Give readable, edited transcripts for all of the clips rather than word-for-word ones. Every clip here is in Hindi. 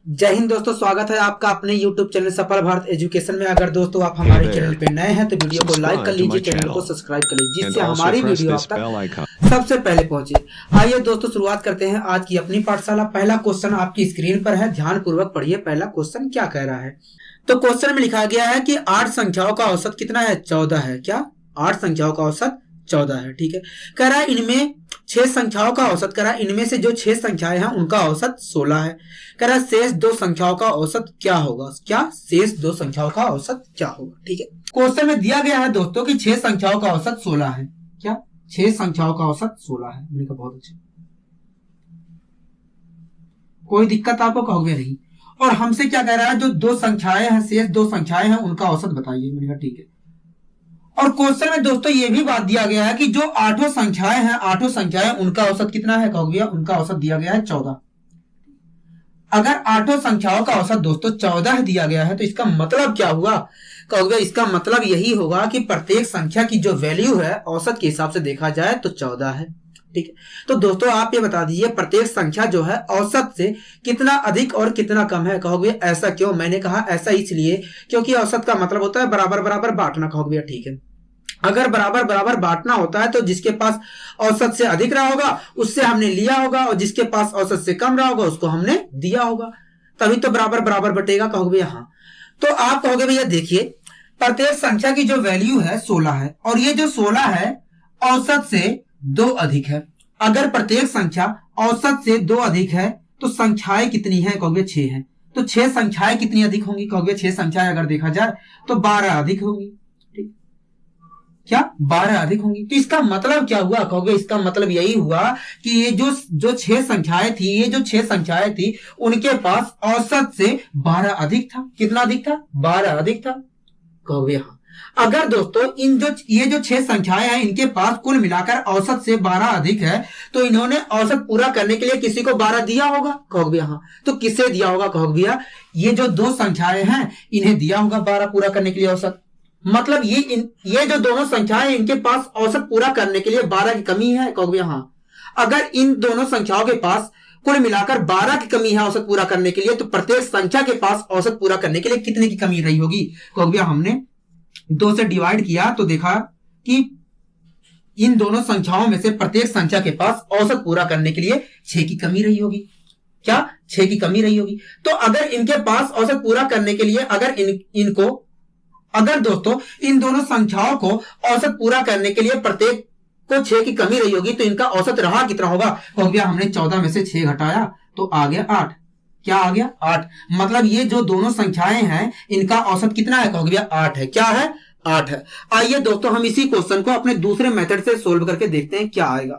जय हिंद दोस्तों, स्वागत है आपका अपने YouTube चैनल सफल भारत एजुकेशन में। अगर दोस्तों आप हमारे चैनल पे नए हैं तो वीडियो को लाइक कर लीजिए, चैनल को सब्सक्राइब कर लीजिए, जिससे हमारी वीडियो आप तक सबसे पहले पहुंचे। आइए दोस्तों शुरुआत करते हैं आज की अपनी पाठशाला। पहला क्वेश्चन आपकी स्क्रीन पर है, ध्यान पूर्वक पढ़िए। पहला क्वेश्चन क्या कह रहा है? तो क्वेश्चन में लिखा गया है कि 8 संख्याओं का औसत कितना है? 14 है। क्या 8 संख्याओं का औसत 14 है? ठीक है। कह रहा है इनमें 6 संख्याओं का औसत, कह रहा है इनमें से जो 6 संख्याएं हैं उनका औसत 16 है। कह रहा है शेष 2 संख्याओं का औसत क्या होगा? क्या शेष 2 संख्याओं का औसत क्या होगा? ठीक है। क्वेश्चन में दिया गया है दोस्तों कि 6 संख्याओं का औसत 16 है। क्या 6 संख्याओं का औसत 16 है? मैंने कहा बहुत अच्छा, कोई दिक्कत आपको कहोगे नहीं। और हमसे क्या कह रहा है, जो 2 संख्याएं हैं, शेष 2 संख्याएं हैं उनका औसत बताइए। मैंने कहा ठीक है। और क्वेश्चन में दोस्तों ये भी बात दिया गया है कि जो 8 संख्याएं हैं, 8 संख्याएं उनका औसत कितना है? कहोगे उनका औसत दिया गया है 14। अगर 8 संख्याओं का औसत दोस्तों 14 दिया गया है तो इसका मतलब क्या हुआ? कहोगे इसका मतलब यही होगा कि प्रत्येक संख्या की जो वैल्यू है औसत के हिसाब से देखा जाए तो 14 है। ठीक है। तो दोस्तों आप ये बता दीजिए प्रत्येक संख्या जो है औसत से कितना अधिक और कितना कम है? कहोगे ऐसा क्यों? मैंने कहा ऐसा इसलिए क्योंकि औसत का मतलब होता है बराबर बराबर बांटना। कहोगे ठीक है। अगर बराबर बराबर बांटना होता है तो जिसके पास औसत से अधिक रहा होगा उससे हमने लिया होगा, और जिसके पास औसत से कम रहा होगा उसको हमने दिया होगा, तभी तो बराबर बराबर बटेगा। कहोगे हाँ। तो आप कहोगे भैया देखिए प्रत्येक संख्या की जो वैल्यू है 16 है, और ये जो 16 है औसत से 2 अधिक है। अगर प्रत्येक संख्या औसत से 2 अधिक है तो संख्याएं कितनी है? कहोगे 6 है। तो 6 संख्याएं कितनी अधिक होंगी? कहोगे 6 संख्याएं अगर देखा जाए तो 12 अधिक होंगी। क्या 12 अधिक होंगी? तो इसका मतलब क्या हुआ? कहोगे इसका मतलब यही हुआ कि ये जो 6 संख्याएं थी, ये जो 6 संख्याएं थी उनके पास औसत से 12 अधिक था। कितना अधिक था? 12 अधिक था। कहोगे हाँ। अगर दोस्तों ये जो 6 संख्याएं हैं इनके पास कुल मिलाकर औसत से 12 अधिक है तो इन्होंने औसत पूरा करने के लिए किसी को 12 दिया होगा। कहोगे हाँ। तो किसे दिया होगा? कहोगे भैया ये जो 2 संख्याएं हैं इन्हें दिया होगा 12 पूरा करने के लिए औसत। मतलब ये जो दोनों संख्याएं इनके पास औसत पूरा करने के लिए 12 की कमी है। कहोगे हाँ। अगर इन दोनों संख्याओं के पास कुल मिलाकर 12 की कमी है औसत पूरा करने के लिए, तो प्रत्येक संख्या के पास औसत पूरा करने के लिए कितने की कमी रही होगी? कहोगे हमने 2 से डिवाइड किया तो देखा कि इन दोनों संख्याओं में से प्रत्येक संख्या के पास औसत पूरा करने के लिए 6 की कमी रही होगी। क्या 6 की कमी रही होगी? तो अगर इनके पास औसत पूरा करने के लिए अगर दोस्तों इन दोनों संख्याओं को औसत पूरा करने के लिए प्रत्येक को 6 की कमी रही होगी तो इनका औसत रहा कितना होगा? हो गया हमने 14 में से 6 घटाया तो आ गया 8। क्या आ गया? 8। मतलब ये जो दोनों संख्याएं हैं इनका औसत कितना है? हो गया 8 है। क्या है? 8 है। आइए दोस्तों हम इसी क्वेश्चन को अपने दूसरे मेथड से सोल्व करके देखते हैं क्या आएगा।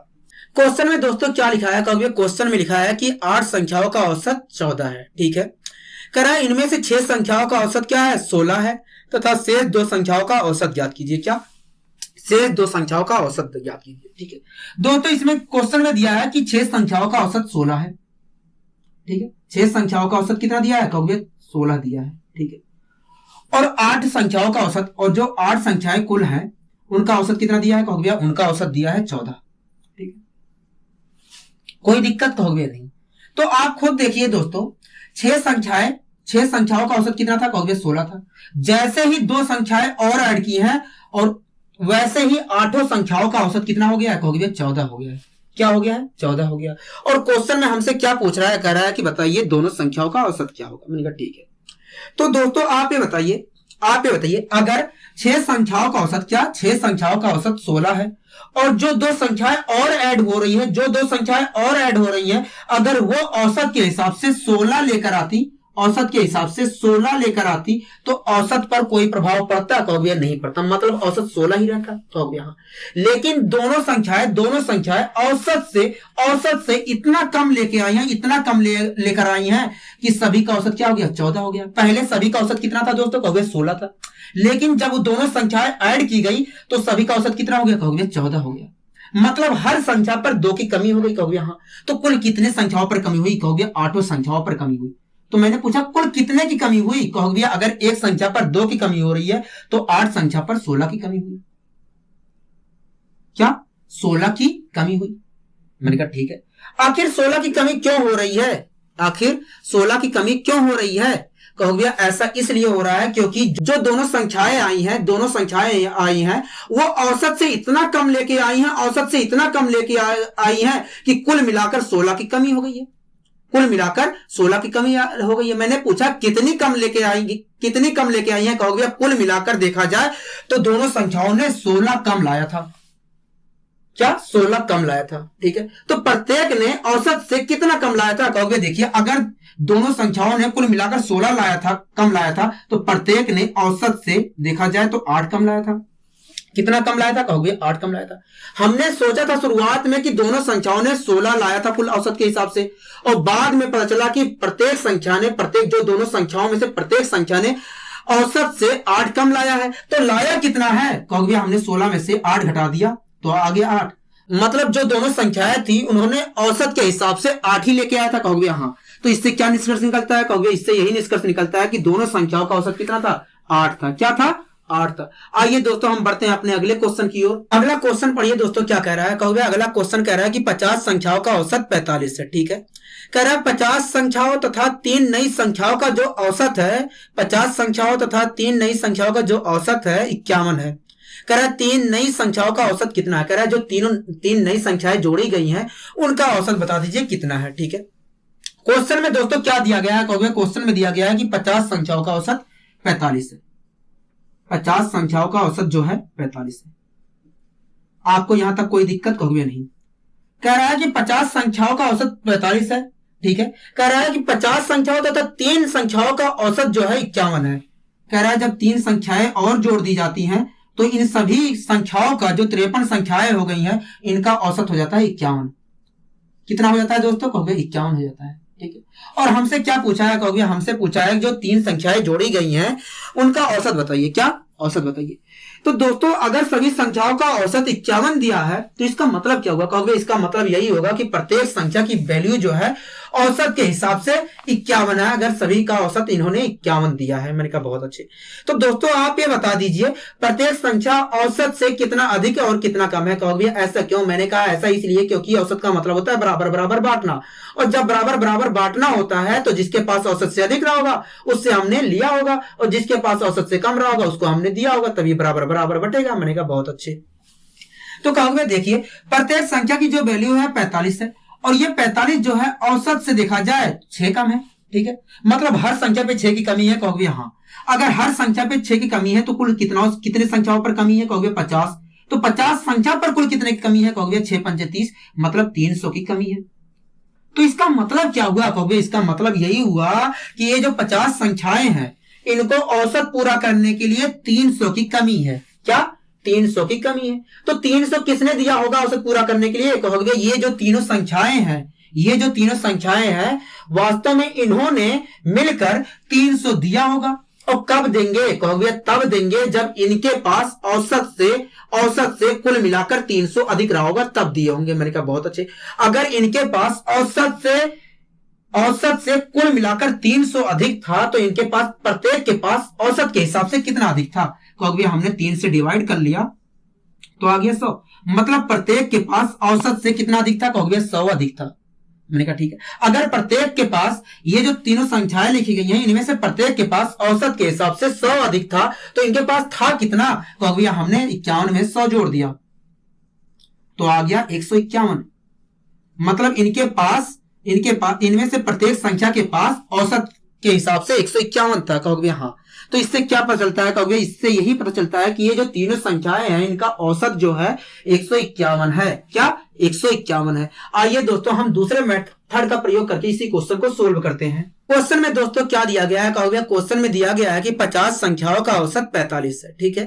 क्वेश्चन में दोस्तों क्या लिखा है? क्वेश्चन में लिखा है कि 8 संख्याओं का औसत 14 है। ठीक है। कह रहा है इनमें से 6 संख्याओं का औसत क्या है? 16 है तथा शेष 2 संख्याओं का औसत ज्ञात कीजिए। क्या शेष 2 संख्याओं का औसत ज्ञात कीजिए। ठीक है दोस्तों, इसमें क्वेश्चन में दिया है कि 6 संख्याओं का औसत 16 है। ठीक है। 6 संख्याओं का औसत कितना दिया है? कहोगे 16 दिया है। ठीक है। और 8 संख्याओं का औसत, और जो 8 संख्याएं कुल हैं उनका औसत कितना दिया है? कहोगे उनका औसत दिया है 14। ठीक है। कोई दिक्कत कहोगे नहीं। तो आप खुद देखिए दोस्तों 6 संख्याओं का औसत कितना था? कहोगे 16 था। जैसे ही 2 संख्याएं और ऐड की हैं और वैसे ही 8 संख्याओं का औसत कितना हो गया है? कहोगे 14 हो गया है। क्या हो गया है? 14 हो गया। और क्वेश्चन में हमसे क्या पूछ रहा है? कह रहा है कि बताइए दोनों संख्याओं का औसत क्या होगा। मैंने कहा ठीक है। तो दोस्तों आप ये बताइए अगर 6 संख्याओं का औसत, क्या 6 संख्याओं का औसत 16 है और जो 2 संख्याएं और ऐड हो रही है, अगर वो औसत के हिसाब से 16 लेकर आती तो औसत पर कोई प्रभाव पड़ता? कहोगे नहीं पड़ता। मतलब औसत 16 ही रहता। कहोगे हाँ। लेकिन दोनों संख्याएं औसत से इतना कम लेकर आई हैं कि सभी का औसत क्या हो गया? 14 हो गया। पहले सभी का औसत कितना था दोस्तों? कहोगे 16 था। लेकिन जब दोनों संख्याएं ऐड की गई तो सभी का औसत कितना हो गया? कहोगे 14 हो गया। मतलब हर संख्या पर 2 की कमी हो गई। कहोगे हाँ। तो कुल कितने संख्याओं पर कमी हुई? कहोगे 8 संख्याओं पर कमी हुई। तो मैंने पूछा कुल कितने की कमी हुई? कहोगे अगर एक संख्या पर 2 की कमी हो रही है तो 8 संख्या पर 16 की कमी हुई। क्या 16 की कमी हुई? मैंने कहा ठीक है। आखिर 16 की कमी क्यों हो रही है? आखिर 16 की कमी क्यों हो रही है? कहोगे ऐसा इसलिए हो रहा है क्योंकि जो दोनों संख्याएं आई हैं वो औसत से इतना कम लेके आई हैं, औसत से इतना कम लेके आई हैं कि कुल मिलाकर 16 की कमी हो गई है। कुल मिलाकर 16 की कमी हो गई है। मैंने पूछा कितनी कम लेके आई हैं? कहोगे कुल मिलाकर देखा जाए तो दोनों संख्याओं ने 16 कम लाया था। क्या 16 कम लाया था? ठीक है, तो प्रत्येक ने औसत से कितना कम लाया था? कहोगे देखिए अगर दोनों संख्याओं ने कुल मिलाकर 16 कम लाया था तो प्रत्येक ने औसत से देखा जाए तो 8 कम लाया था। कितना कम लाया था? कहोगे 8 कम लाया था। हमने सोचा था शुरुआत में कि दोनों संख्याओं ने 16 लाया था कुल औसत के हिसाब से, और बाद में पता चला कि दोनों संख्याओं में से प्रत्येक संख्या ने औसत से 8 कम लाया है। तो लाया कितना है? कहोगे हमने 16 में से 8 घटा दिया तो आ गया 8। मतलब जो दोनों संख्याएं थी उन्होंने औसत के हिसाब से 8 ही लेके आया था। कहोगे हाँ, तो इससे क्या निष्कर्ष निकलता है? कहोगे इससे यही निष्कर्ष निकलता है कि दोनों संख्याओं का औसत कितना था? 8 था। क्या था? 8 था। आइए दोस्तों हम बढ़ते हैं अपने अगले क्वेश्चन की ओर। अगला क्वेश्चन पढ़िए दोस्तों, क्या कह रहा है? कहोगे अगला क्वेश्चन कह रहा है कि 50 संख्याओं का औसत 45 है। ठीक है, कह रहा है 50 संख्याओं तथा 3 नई संख्याओं का जो औसत है, 50 संख्याओं तथा 3 नई संख्याओं का जो औसत है 51 है। कह रहा है 3 नई संख्याओं का औसत कितना है? कह रहा है जो तीन नई संख्याएं जोड़ी गई हैं उनका औसत बता दीजिए कितना है। ठीक है, क्वेश्चन में दोस्तों क्या दिया गया है? कहोगे क्वेश्चन में दिया गया है कि 50 संख्याओं का औसत 45 है। 50 संख्याओं का औसत जो है 45 है। आपको यहां तक कोई दिक्कत? कहोगे नहीं। कह रहा है कि 50 संख्याओं का औसत 45 है। ठीक है, कह रहा है कि 50 संख्याओं तथा 3 संख्याओं का औसत जो है 51 है। कह रहा है जब 3 संख्याएं और जोड़ दी जाती हैं तो इन सभी संख्याओं का जो 53 संख्याएं हो गई हैं इनका औसत हो जाता है 51। कितना हो जाता है दोस्तों? कहोगे 51 हो जाता है। ठीक है, और हमसे क्या पूछा है? कहोगे हमसे पूछा है जो 3 संख्याएं जोड़ी गई हैं उनका औसत बताइए। क्या औसत बताइए? तो दोस्तों अगर सभी संख्याओं का औसत 51 दिया है तो इसका मतलब क्या होगा? कहोगे इसका मतलब यही होगा कि प्रत्येक संख्या की वैल्यू जो है औसत के हिसाब से 51 है। अगर सभी का औसत इन्होंने 51 दिया है। मैंने कहा बहुत अच्छे। तो दोस्तों आप ये बता दीजिए प्रत्येक संख्या औसत से कितना अधिक और कितना कम है? कहोगे ऐसा क्यों? मैंने कहा ऐसा इसलिए क्योंकि औसत का मतलब होता है बराबर बराबर बांटना, और जब बराबर बराबर बांटना होता है तो जिसके पास औसत से अधिक रहा होगा उससे हमने लिया होगा, और जिसके पास औसत से कम रहा होगा उसको हमने दिया होगा, तभी बराबर बराबर बटेगा। मैंने कहा बहुत अच्छे। तो कहोगे देखिए प्रत्येक संख्या की जो वैल्यू है 45 है, और ये 45 जो है औसत से देखा जाए 6 कम है। ठीक है, मतलब हर संख्या पे 6 की कमी है। कहोगे हाँ, अगर हर संख्या पे 6 की कमी है तो कुल कितने संख्याओं पर कमी है? कहोगे 50। तो 50 संख्या पर कुल कितने की कमी है? कहोगे 6 पंजे 30, मतलब 300 की कमी है। तो इसका मतलब क्या हुआ? कहोगे इसका मतलब यही हुआ कि ये जो 50 संख्याएं हैं इनको औसत पूरा करने के लिए 300 की कमी है। क्या? 300 की कमी है। तो 300 किसने दिया होगा औसत पूरा करने के लिए? कहोगे ये जो तीनों संख्याएं हैं वास्तव में इन्होंने मिलकर 300 दिया होगा। और कब देंगे? कहोगे तब देंगे जब इनके पास औसत से कुल मिलाकर 300 अधिक रहा होगा, तब दिए होंगे। मैंने कहा बहुत अच्छे। अगर इनके पास औसत से कुल मिलाकर 300 अधिक था तो इनके पास प्रत्येक के पास औसत के हिसाब से कितना अधिक था? कहोगे हमने 3 से डिवाइड कर लिया तो आ गया 100, मतलब प्रत्येक के पास औसत से कितना अधिक था? कहोगे 100 अधिक था। मैंने कहा ठीक है, अगर प्रत्येक के पास ये जो तीनों संख्याएं लिखी गई हैं इनमें से प्रत्येक के पास औसत के हिसाब से 100 अधिक था तो इनके पास था कितना? कहोगे हमने 51 में 100 जोड़ दिया तो आ गया 151। मतलब इनमें से प्रत्येक संख्या के पास औसत के हिसाब से 151 था। कहोगे हाँ, तो इससे क्या पता चलता है? कहोगे इससे यही पता चलता है कि ये जो तीनों संख्याएं हैं इनका औसत जो है 151 है। क्या? 151 है। आइए दोस्तों हम दूसरे मेथड का प्रयोग करके इसी क्वेश्चन को सोल्व करते हैं। क्वेश्चन में दोस्तों क्या दिया गया है? कहोगे क्वेश्चन में दिया गया है कि 50 संख्याओं का औसत 45 है। ठीक है,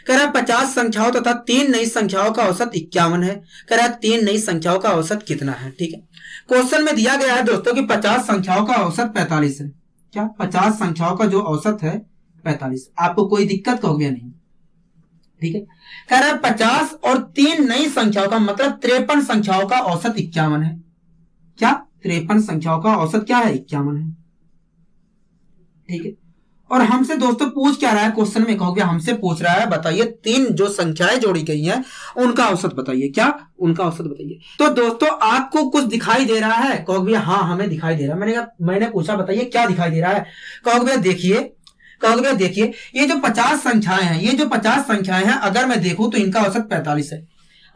कह रहा है 50 संख्याओं तथा 3 नई संख्याओं का औसत 51 है। कह रहा है 3 नई संख्याओं का औसत कितना है? ठीक है, क्वेश्चन में दिया गया है दोस्तों कि 50 संख्याओं का औसत 45 है। क्या? 50 संख्याओं का जो औसत है 45। आपको कोई दिक्कत? कहोगे नहीं। ठीक है, कह रहा है 50 और 3 नई संख्याओं का मतलब 53 संख्याओं का औसत 51 है। क्या? 53 संख्याओं का औसत क्या है? 51 है। ठीक है, और हमसे दोस्तों पूछ क्या रहा है क्वेश्चन में, कहोगे हमसे पूछ रहा है बताइए तीन जो संख्याएं जोड़ी गई हैं उनका औसत बताइए। क्या? उनका औसत बताइए। तो दोस्तों आपको कुछ दिखाई दे रहा है? कहोगे हाँ हमें दिखाई दे रहा है। मैंने पूछा बताइए क्या दिखाई दे रहा है? कहोगे देखिए ये जो 50 संख्याएं हैं, ये जो 50 संख्याएं हैं अगर मैं देखूं तो इनका औसत 45 है।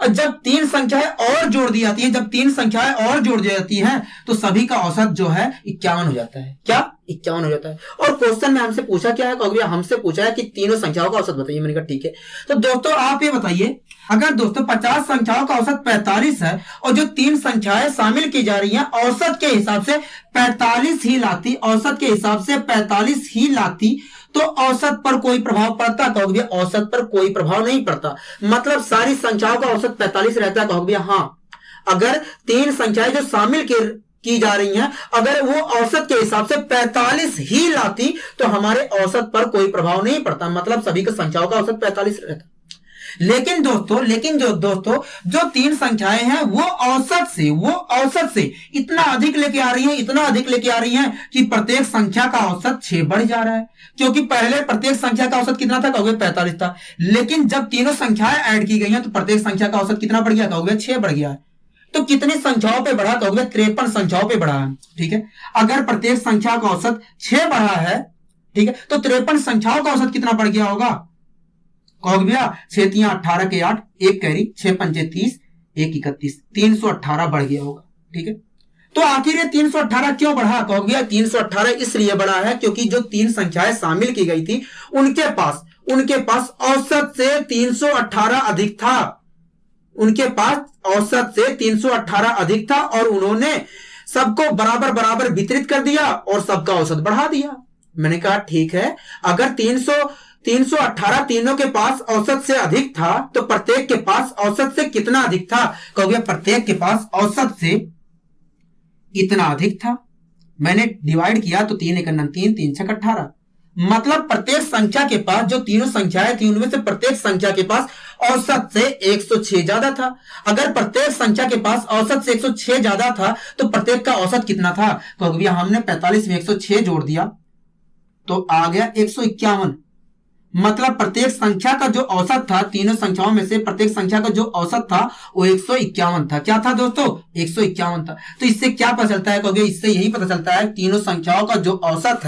और जब तीन संख्याएं और जोड़ दी जाती हैं, जब तीन संख्याएं और जोड़ दी जाती हैं तो सभी का औसत जो है 51 हो जाता है। क्या? 51 हो जाता है। और क्वेश्चन में हमसे पूछा क्या है? कहोगे हमसे पूछा है कि तीनों संख्याओं का औसत बताइए। मैंने कहा ठीक है। तो दोस्तों आप ये बताइए, अगर दोस्तों 50 संख्याओं का औसत 45 है और जो तीन संख्याएं शामिल की जा रही हैं औसत के हिसाब से 45 ही लाती, औसत के हिसाब से 45 ही लाती, तो औसत पर कोई प्रभाव पड़ता? कहोगे औसत पर कोई प्रभाव नहीं पड़ता, मतलब सारी संख्याओं का औसत 45 रहता है। कहोगे हाँ, अगर तीन संख्याएं जो शामिल की जा रही हैं अगर वो औसत के हिसाब से 45 ही लाती तो हमारे औसत पर कोई प्रभाव नहीं पड़ता, मतलब सभी की संख्याओं का औसत 45 रहता। लेकिन दोस्तों जो तीन संख्याएं हैं वो औसत से इतना अधिक लेके आ रही हैं कि प्रत्येक संख्या का औसत 6 बढ़ जा रहा है। क्योंकि पहले प्रत्येक संख्या का औसत कितना था? कहोगे 45 था। लेकिन जब तीनों संख्याएं ऐड की गई हैं तो प्रत्येक संख्या का औसत कितना बढ़ गया? कहोगे 6 बढ़ गया है। तो कितनी संख्याओं पे बढ़ा? कहोगे 53 संख्याओं पे बढ़ा है। ठीक है, अगर प्रत्येक संख्या का औसत 6 बढ़ा है, ठीक है, तो 53 संख्याओं का औसत कितना बढ़ गया होगा? कहोगे भैया 6 3 18 के 8, 1 कैरी, 6 5 30, 1 31, 318 बढ़ गया होगा। ठीक है, तो आखिर ये 318 क्यों बढ़ा? कहोगे 318 इसलिए बढ़ा है क्योंकि जो तीन संख्याएं शामिल की गई थी उनके पास औसत से 318 अधिक था। उनके पास औसत से 318 अधिक था और उन्होंने सबको बराबर वितरित कर दिया और सबका औसत बढ़ा दिया। मैंने कहा ठीक है, अगर 318 तीनों के पास औसत से अधिक था तो प्रत्येक के पास औसत से कितना अधिक था? कहोगे प्रत्येक के पास औसत से इतना अधिक था। मैंने डिवाइड किया तो 3 × 9 3, 3 × 6 18, मतलब प्रत्येक संख्या के पास जो तीनों संख्याएं थी उनमें से प्रत्येक संख्या के पास औसत से 106 ज्यादा था। अगर प्रत्येक संख्या के पास औसत से 106 ज्यादा था तो प्रत्येक का औसत कितना था? कहोगे हमने 45 में 106 जोड़ दिया तो आ गया 151, मतलब प्रत्येक संख्या का जो औसत था, तीनों संख्याओं में से प्रत्येक संख्या का जो औसत था वो 151 था। क्या था दोस्तों? 151 था। तो इससे क्या पता चलता है? कहोगे इससे यही पता चलता है तीनों संख्याओं का जो औसत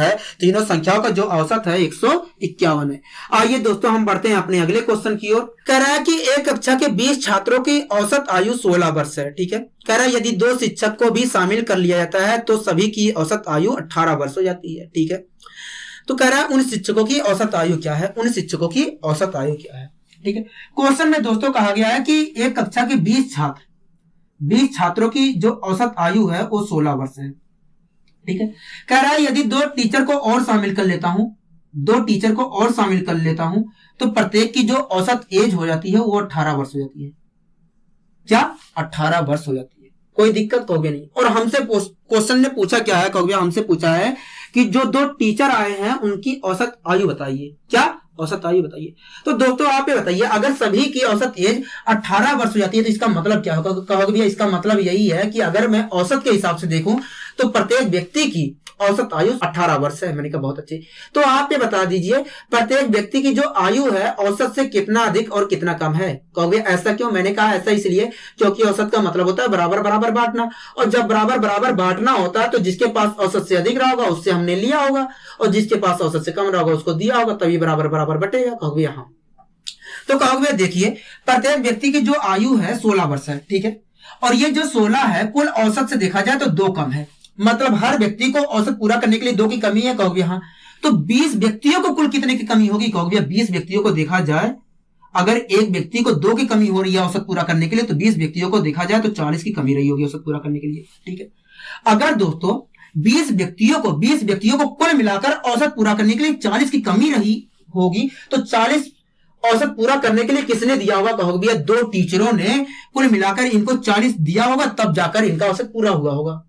है 151 है। आइए दोस्तों हम बढ़ते हैं अपने अगले क्वेश्चन की ओर। कह रहा है कि एक कक्षा के 20 छात्रों की औसत आयु 16 वर्ष है। ठीक है, कह रहा है यदि 2 शिक्षक को भी शामिल कर लिया जाता है तो सभी की औसत आयु 18 वर्ष हो जाती है। ठीक है, तो कह रहा है उन शिक्षकों की औसत आयु क्या है? ठीक है, क्वेश्चन में दोस्तों कहा गया है कि एक कक्षा के 20 छात्रों की जो औसत आयु है वो 16 वर्ष है। ठीक है, कह रहा है यदि 2 टीचर को और शामिल कर लेता हूं तो प्रत्येक की जो औसत एज हो जाती है वो 18 वर्ष हो जाती है। क्या? 18 वर्ष हो जाती है। कोई दिक्कत कहोगे नहीं। और हमसे क्वेश्चन ने पूछा क्या है? कहोगे हमसे पूछा है कि जो 2 टीचर आए हैं उनकी औसत आयु बताइए। क्या? औसत आयु बताइए। तो दोस्तों आप ये बताइए, अगर सभी की औसत एज 18 वर्ष हो जाती है तो इसका मतलब क्या होगा? कहोगे भैया इसका मतलब यही है कि अगर मैं औसत के हिसाब से देखूं तो प्रत्येक व्यक्ति की औसत आयु 18 वर्ष है। मैंने कहा बहुत अच्छी। तो आप ये बता दीजिए प्रत्येक व्यक्ति की जो आयु है औसत से कितना अधिक और कितना कम है? कहोगे ऐसा क्यों? मैंने कहा ऐसा इसलिए क्योंकि औसत का मतलब होता है बराबर बांटना, और जब बराबर बांटना होता है तो जिसके पास औसत से अधिक रहा होगा उससे हमने लिया होगा और जिसके पास औसत से कम रहा होगा उसको दिया होगा, तभी बराबर बटेगा। कहोगे हाँ। तो कहोगे देखिए प्रत्येक व्यक्ति की जो आयु है 16 वर्ष है। ठीक है, और ये जो 16 है कुल औसत से देखा जाए तो 2 कम है, मतलब हर व्यक्ति को औसत पूरा करने के लिए 2 की कमी है। कहोगे हाँ। तो 20 व्यक्तियों को कुल कितने की कमी होगी? कहोगे 20 व्यक्तियों को देखा जाए, अगर एक व्यक्ति को 2 की कमी हो रही है औसत पूरा करने के लिए तो 20 व्यक्तियों को देखा जाए तो 40 की कमी रही होगी औसत पूरा करने के लिए। ठीक है, अगर दोस्तों 20 व्यक्तियों को कुल मिलाकर औसत पूरा करने के लिए 40 की कमी रही होगी तो 40 औसत पूरा करने के लिए किसने दिया होगा? कहोगे भैया 2 टीचरों ने कुल मिलाकर इनको 40 दिया होगा, तब जाकर इनका औसत पूरा हुआ होगा।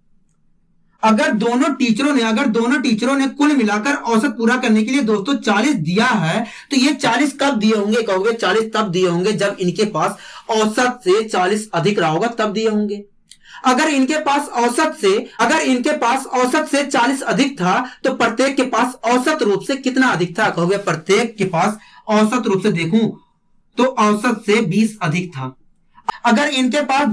अगर दोनों टीचरों ने कुल मिलाकर औसत पूरा करने के लिए दोस्तों 40 दिया है तो ये 40 कब दिए होंगे? कहोगे 40 तब दिए होंगे जब इनके पास औसत से 40 अधिक रहा होगा, तब दिए होंगे। अगर इनके पास औसत से 40 अधिक था तो प्रत्येक के पास औसत रूप से कितना अधिक था? कहोगे प्रत्येक के पास औसत रूप से देखूं तो औसत से 20 अधिक था। अगर इनके पास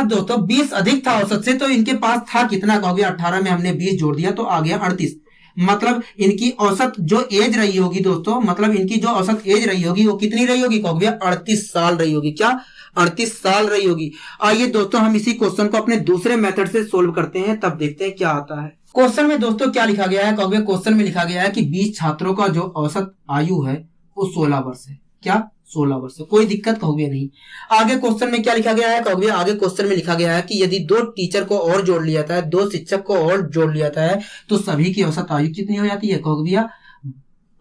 दोस्तों 20 अधिक था औसत से, तो इनके पास था कितना? कहोगे 18 में हमने 20 जोड़ दिया तो आ गया 38। मतलब इनकी औसत जो एज रही होगी दोस्तों, मतलब इनकी जो औसत एज रही होगी वो कितनी रही होगी? कहोगे 38 साल रही होगी। क्या? 38 साल रही होगी। आइए दोस्तों हम इसी क्वेश्चन को अपने दूसरे मेथड से सोल्व करते हैं, तब देखते हैं क्या आता है। क्वेश्चन में दोस्तों क्या लिखा गया है? कहोगे क्वेश्चन में लिखा गया है कि 20 छात्रों का जो औसत आयु है वो 16 वर्ष है। क्या? 16 वर्ष। कोई दिक्कत कहोगे नहीं। आगे क्वेश्चन में क्या लिखा गया है? कहोगे आगे क्वेश्चन में लिखा गया है कि यदि 2 टीचर को और जोड़ लिया जाता है, 2 शिक्षक को और जोड़ लिया जाता है, तो सभी की औसत आयु कितनी हो जाती है? कहोगे भैया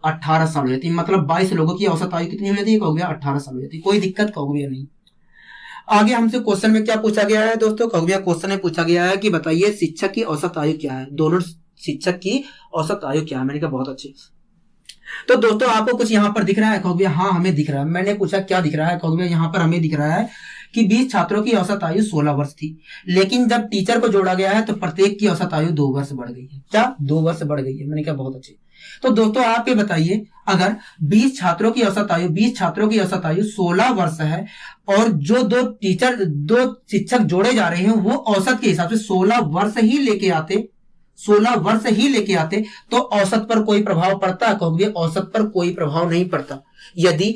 18 साल हो जाती है। मतलब 22 लोगों की औसत आयु कितनी हो जाती है? कहोगे 18 साल हो जाती है। कोई दिक्कत कहोगे नहीं। आगे हमसे क्वेश्चन में क्या पूछा गया है दोस्तों? कहोगे क्वेश्चन में पूछा गया है कि बताइए शिक्षक की औसत आयु क्या है? दोनों शिक्षक की औसत आयु क्या है? मैंने कहा बहुत अच्छी। तो दोस्तों आपको कुछ यहाँ पर दिख रहा है? कहोगे हाँ हमें दिख रहा है। मैंने पूछा क्या दिख रहा है? कहोगे यहाँ पर हमें दिख रहा है कि 20 छात्रों की औसत आयु 16 वर्ष थी, लेकिन जब टीचर को जोड़ा गया है तो प्रत्येक की औसत आयु 2 वर्ष बढ़ गई है। क्या? 2 वर्ष बढ़ गई है। मैंने कहा बहुत अच्छी। तो दोस्तों आप ये बताइए, अगर 20 छात्रों की औसत आयु 16 वर्ष है और जो 2 शिक्षक जोड़े जा रहे हैं वो औसत के हिसाब से 16 वर्ष ही लेके आते तो औसत पर कोई प्रभाव पड़ता? कहोगे औसत पर कोई प्रभाव नहीं पड़ता। यदि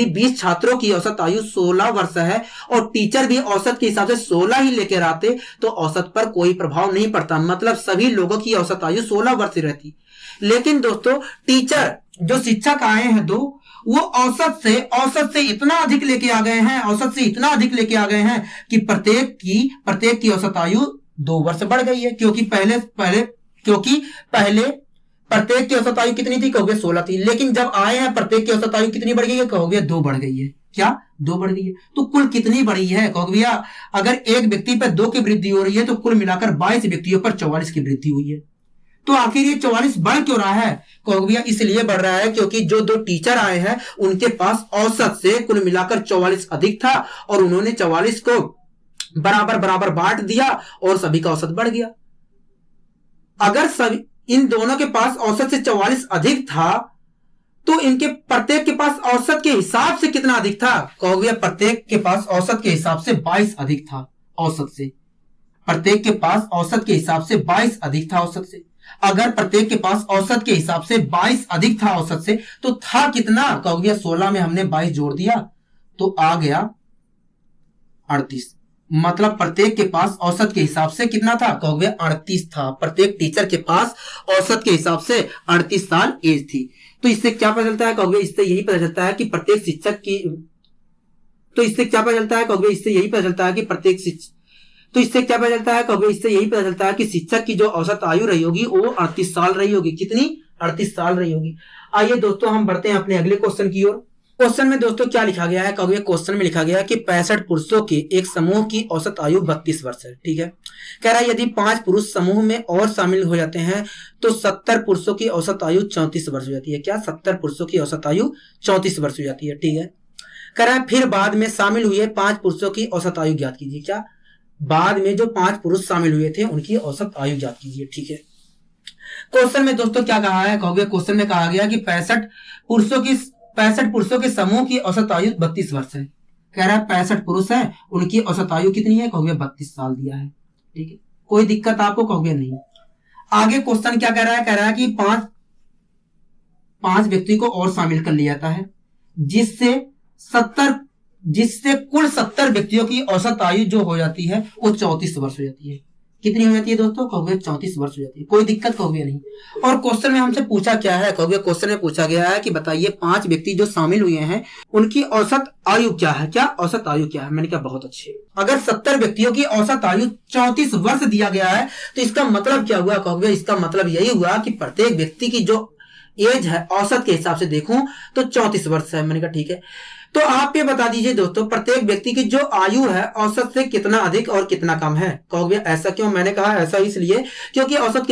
20 छात्रों की औसत आयु 16 वर्ष है और टीचर भी औसत के हिसाब से 16 ही लेकर आते तो औसत पर कोई प्रभाव नहीं पड़ता। मतलब सभी लोगों की औसत आयु 16 वर्ष रहती। लेकिन दोस्तों टीचर जो शिक्षक आए हैं वो औसत से इतना अधिक लेके आ गए हैं कि प्रत्येक की औसत आयु 2 वर्ष बढ़ गई है। क्योंकि पहले प्रत्येक की औसत आयु कितनी थी? कहोगे 16 थी, लेकिन जब आए हैं प्रत्येक की औसत आयु कितनी बढ़ गई है? कहोगे 2 बढ़ गई है। क्या? 2 बढ़ गई है। तो कुल कितनी बढ़ी है? कहोगे भैया अगर एक व्यक्ति पर 2 की वृद्धि हो रही है तो कुल मिलाकर 22 व्यक्तियों पर 44 की वृद्धि हुई है। तो आखिर ये 44 बढ़ क्यों रहा है? कहोगे भैया इसलिए बढ़ रहा है क्योंकि जो 2 टीचर आए हैं उनके पास औसत से कुल मिलाकर 44 अधिक था और उन्होंने 44 को बराबर बांट दिया और सभी का औसत बढ़ गया। अगर इन दोनों के पास औसत से 44 अधिक था तो इनके प्रत्येक के पास औसत के हिसाब से कितना अधिक था? कहोगे प्रत्येक के पास औसत के हिसाब से 22 अधिक था औसत से। प्रत्येक के पास औसत के हिसाब से 22 अधिक था औसत से। अगर प्रत्येक के पास औसत के हिसाब से 22 अधिक था औसत से तो था कितना? कहोगे 16 में हमने 22 जोड़ दिया तो आ गया 38। मतलब प्रत्येक के पास औसत के हिसाब से कितना था? कहोगे 38 था। प्रत्येक टीचर के पास औसत के हिसाब से 38 साल एज थी। तो इससे क्या पता चलता है? कहोगे इससे यही पता चलता है कि प्रत्येक शिक्षक की इससे क्या पता चलता है? कहोगे इससे यही पता चलता है कि शिक्षक की जो औसत आयु रही होगी वो 38 साल रही होगी। कितनी? 38 साल रही होगी। आइए दोस्तों हम बढ़ते हैं अपने अगले क्वेश्चन की ओर। क्वेश्चन में दोस्तों क्या लिखा गया है? कहोगे क्वेश्चन में लिखा गया है कि 65 पुरुषों के एक समूह की औसत आयु 32 वर्ष है। ठीक है। कह रहा है यदि 5 पुरुष समूह में और शामिल हो जाते हैं तो 70 पुरुषों की औसत आयु 34 वर्ष हो जाती है। क्या? 70 पुरुषों की औसत आयु 34 वर्ष हो जाती है। ठीक है। कह रहा है फिर बाद में शामिल हुए 5 पुरुषों की औसत आयु ज्ञात कीजिए। क्या? बाद में जो 5 पुरुष शामिल हुए थे उनकी औसत आयु ज्ञात कीजिए। ठीक है। क्वेश्चन में दोस्तों क्या कहा है? कहोगे क्वेश्चन में कहा गया कि 65 पुरुषों के समूह की औसत आयु 32 वर्ष है। कह रहा है 65 पुरुष है, उनकी औसत आयु कितनी है? कहोगे 32 साल दिया है। ठीक है। कोई दिक्कत आपको? कहोगे नहीं। आगे क्वेश्चन क्या कह रहा है? कह रहा है कि 5 व्यक्ति को और शामिल कर लिया जाता है जिससे कुल 70 व्यक्तियों की औसत आयु जो हो जाती है वो 34 वर्ष हो जाती है। कितनी हो जाती है दोस्तों? कहोगे 34 वर्ष हो जाती है। कोई दिक्कत? कहोगे नहीं। और क्वेश्चन में हमसे पूछा क्या है? कहोगे क्वेश्चन में पूछा गया है कि बताइए 5 व्यक्ति जो शामिल हुए हैं उनकी औसत आयु क्या है? क्या? औसत आयु क्या है? मैंने कहा बहुत अच्छे। अगर 70 व्यक्तियों की औसत आयु 34 वर्ष दिया गया है तो इसका मतलब क्या हुआ? कहोगे इसका मतलब यही हुआ कि प्रत्येक व्यक्ति की जो एज है औसत के हिसाब से देखूं तो 34 वर्ष है। मैंने कहा ठीक है। तो आप ये बता दीजिए दोस्तों, प्रत्येक व्यक्ति की जो आयु है औसत से कितना अधिक और कितना कम है। कहोगे ऐसा क्यों? मैंने कहा ऐसा इसलिए क्योंकि औसत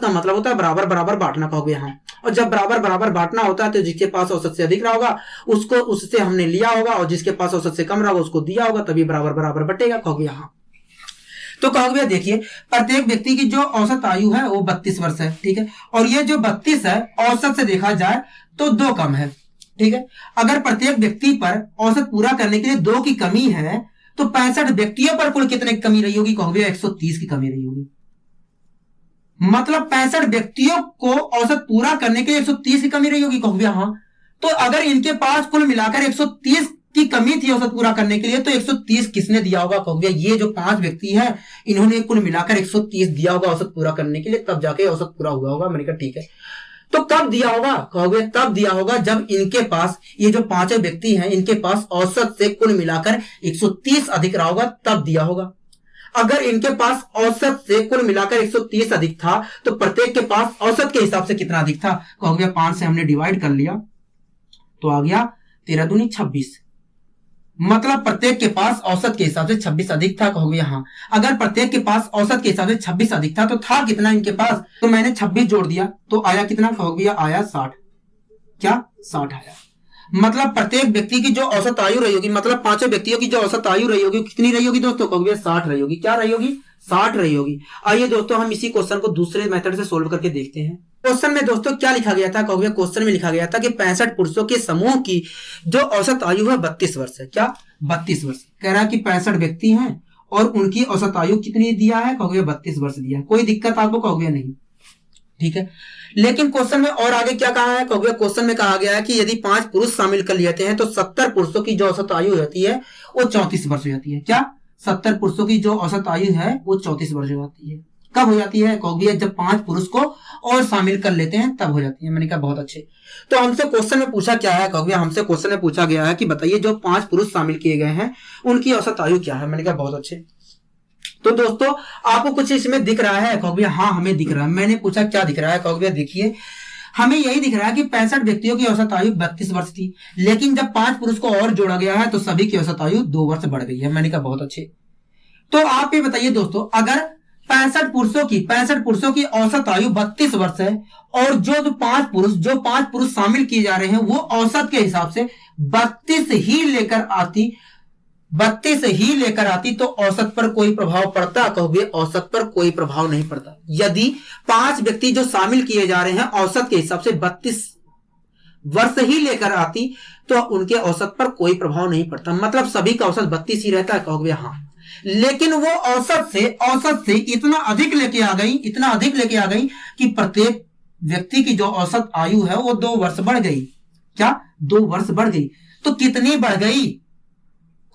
का मतलब होता है बराबर बराबर बांटना। कहोगे हाँ, और जब बराबर बराबर बांटना होता है तो जिसके पास औसत से अधिक रहा होगा उसको उससे हमने लिया होगा, और जिसके पास औसत से कम रहा होगा उसको दिया होगा, तभी बराबर बराबर बटेगा। कहोगे हाँ। तो कहोगे देखिए, प्रत्येक व्यक्ति की जो औसत आयु है वो 32 वर्ष है, ठीक है। और ये जो 32 है औसत से देखा जाए तो 2 कम है, ठीक है। अगर प्रत्येक व्यक्ति पर औसत पूरा करने के लिए 2 की कमी है तो 65 व्यक्तियों पर कुल कितने की कमी रही होगी? कहोगे 130 की कमी रही होगी। मतलब 65 व्यक्तियों को औसत पूरा करने के लिए 130 की कमी रही होगी। कहोगे हाँ। तो अगर इनके पास कुल मिलाकर 130 की कमी थी औसत पूरा करने के लिए, तो 130 किसने दिया होगा? कहोगे ये जो 5 व्यक्ति हैं इन्होंने कुल मिलाकर 130 दिया होगा औसत पूरा करने के लिए, तब जाके औसत पूरा हुआ होगा। मैंने कहा ठीक है। तो कब दिया होगा? कहोगे तब दिया होगा जब इनके पास, ये जो 5 व्यक्ति हैं इनके पास औसत से कुल मिलाकर 130 अधिक रहा होगा, तब दिया होगा। अगर इनके पास औसत से कुल मिलाकर 130 अधिक था तो प्रत्येक के पास औसत के हिसाब से कितना अधिक था? कहोगे 5 से हमने डिवाइड कर लिया तो आ गया 13 दूनी 26। मतलब प्रत्येक के पास औसत के हिसाब से 26 अधिक था। कहोगे हाँ। अगर प्रत्येक के पास औसत के हिसाब से 26 अधिक था तो था कितना इनके पास? तो मैंने 26 जोड़ दिया तो आया कितना? कहोगे आया 60। क्या? 60 आया। मतलब प्रत्येक व्यक्ति की जो औसत आयु रही होगी, मतलब 5 व्यक्तियों की जो औसत आयु रही होगी कितनी रही होगी दोस्तों? कहोगे 60 रही होगी। क्या रही होगी? 60 रही होगी। आइए दोस्तों हम इसी क्वेश्चन को दूसरे मेथड से सोल्व करके देखते हैं। क्वेश्चन में दोस्तों क्या लिखा गया था? कहोगे क्वेश्चन में लिखा गया था कि 65 पुरुषों के समूह की जो औसत आयु है 32 वर्ष है। क्या? 32 वर्ष। कह रहा है कि 65 व्यक्ति हैं और उनकी औसत आयु कितनी दिया है? कहोगे 32 वर्ष दिया है। कोई दिक्कत आपको? कहोगे नहीं, ठीक है। लेकिन क्वेश्चन में और आगे क्या कहा है? कहोगे क्वेश्चन में कहा गया है कि यदि 5 पुरुष शामिल कर लेते हैं तो 70 पुरुषों की जो औसत आयु होती है वो 34 वर्ष हो जाती है। क्या? 70 पुरुषों की जो औसत आयु है वो 34 वर्ष हो जाती है। कब हो जाती है? कहोगे जब 5 पुरुष को और शामिल कर लेते हैं तब हो जाती है। मैंने कहा बहुत अच्छे। तो हमसे क्वेश्चन में पूछा क्या है? कहोगे हमसे क्वेश्चन में पूछा गया है कि बताइए जो 5 पुरुष शामिल किए गए हैं उनकी औसत आयु क्या है। मैंने कहा बहुत अच्छे। तो दोस्तों आपको कुछ इसमें दिख रहा है? कहोगे हाँ हमें दिख रहा है। मैंने पूछा क्या दिख रहा है? कहोगे देखिए हमें यही दिख रहा है कि 65 व्यक्तियों की औसत आयु 32 वर्ष थी, लेकिन जब 5 पुरुष को और जोड़ा गया है तो सभी की औसत आयु 2 वर्ष बढ़ गई है। मैंने कहा बहुत अच्छे। तो आप ये बताइए दोस्तों, अगर 65 पुरुषों की औसत आयु 32 वर्ष है और जो 5 पुरुष शामिल किए जा रहे हैं वो औसत के हिसाब से 32 ही लेकर आती तो औसत पर कोई प्रभाव पड़ता? कहोगे औसत पर कोई प्रभाव नहीं पड़ता। यदि 5 व्यक्ति जो शामिल किए जा रहे हैं औसत के हिसाब से 32 वर्ष ही लेकर आती तो उनके औसत पर कोई प्रभाव नहीं पड़ता। मतलब सभी का औसत 32 ही रहता है। कहोगे हाँ। लेकिन वो औसत से इतना अधिक लेके आ गई कि प्रत्येक व्यक्ति की जो औसत आयु है वो 2 वर्ष बढ़ गई। क्या? 2 वर्ष बढ़ गई। तो कितनी बढ़ गई?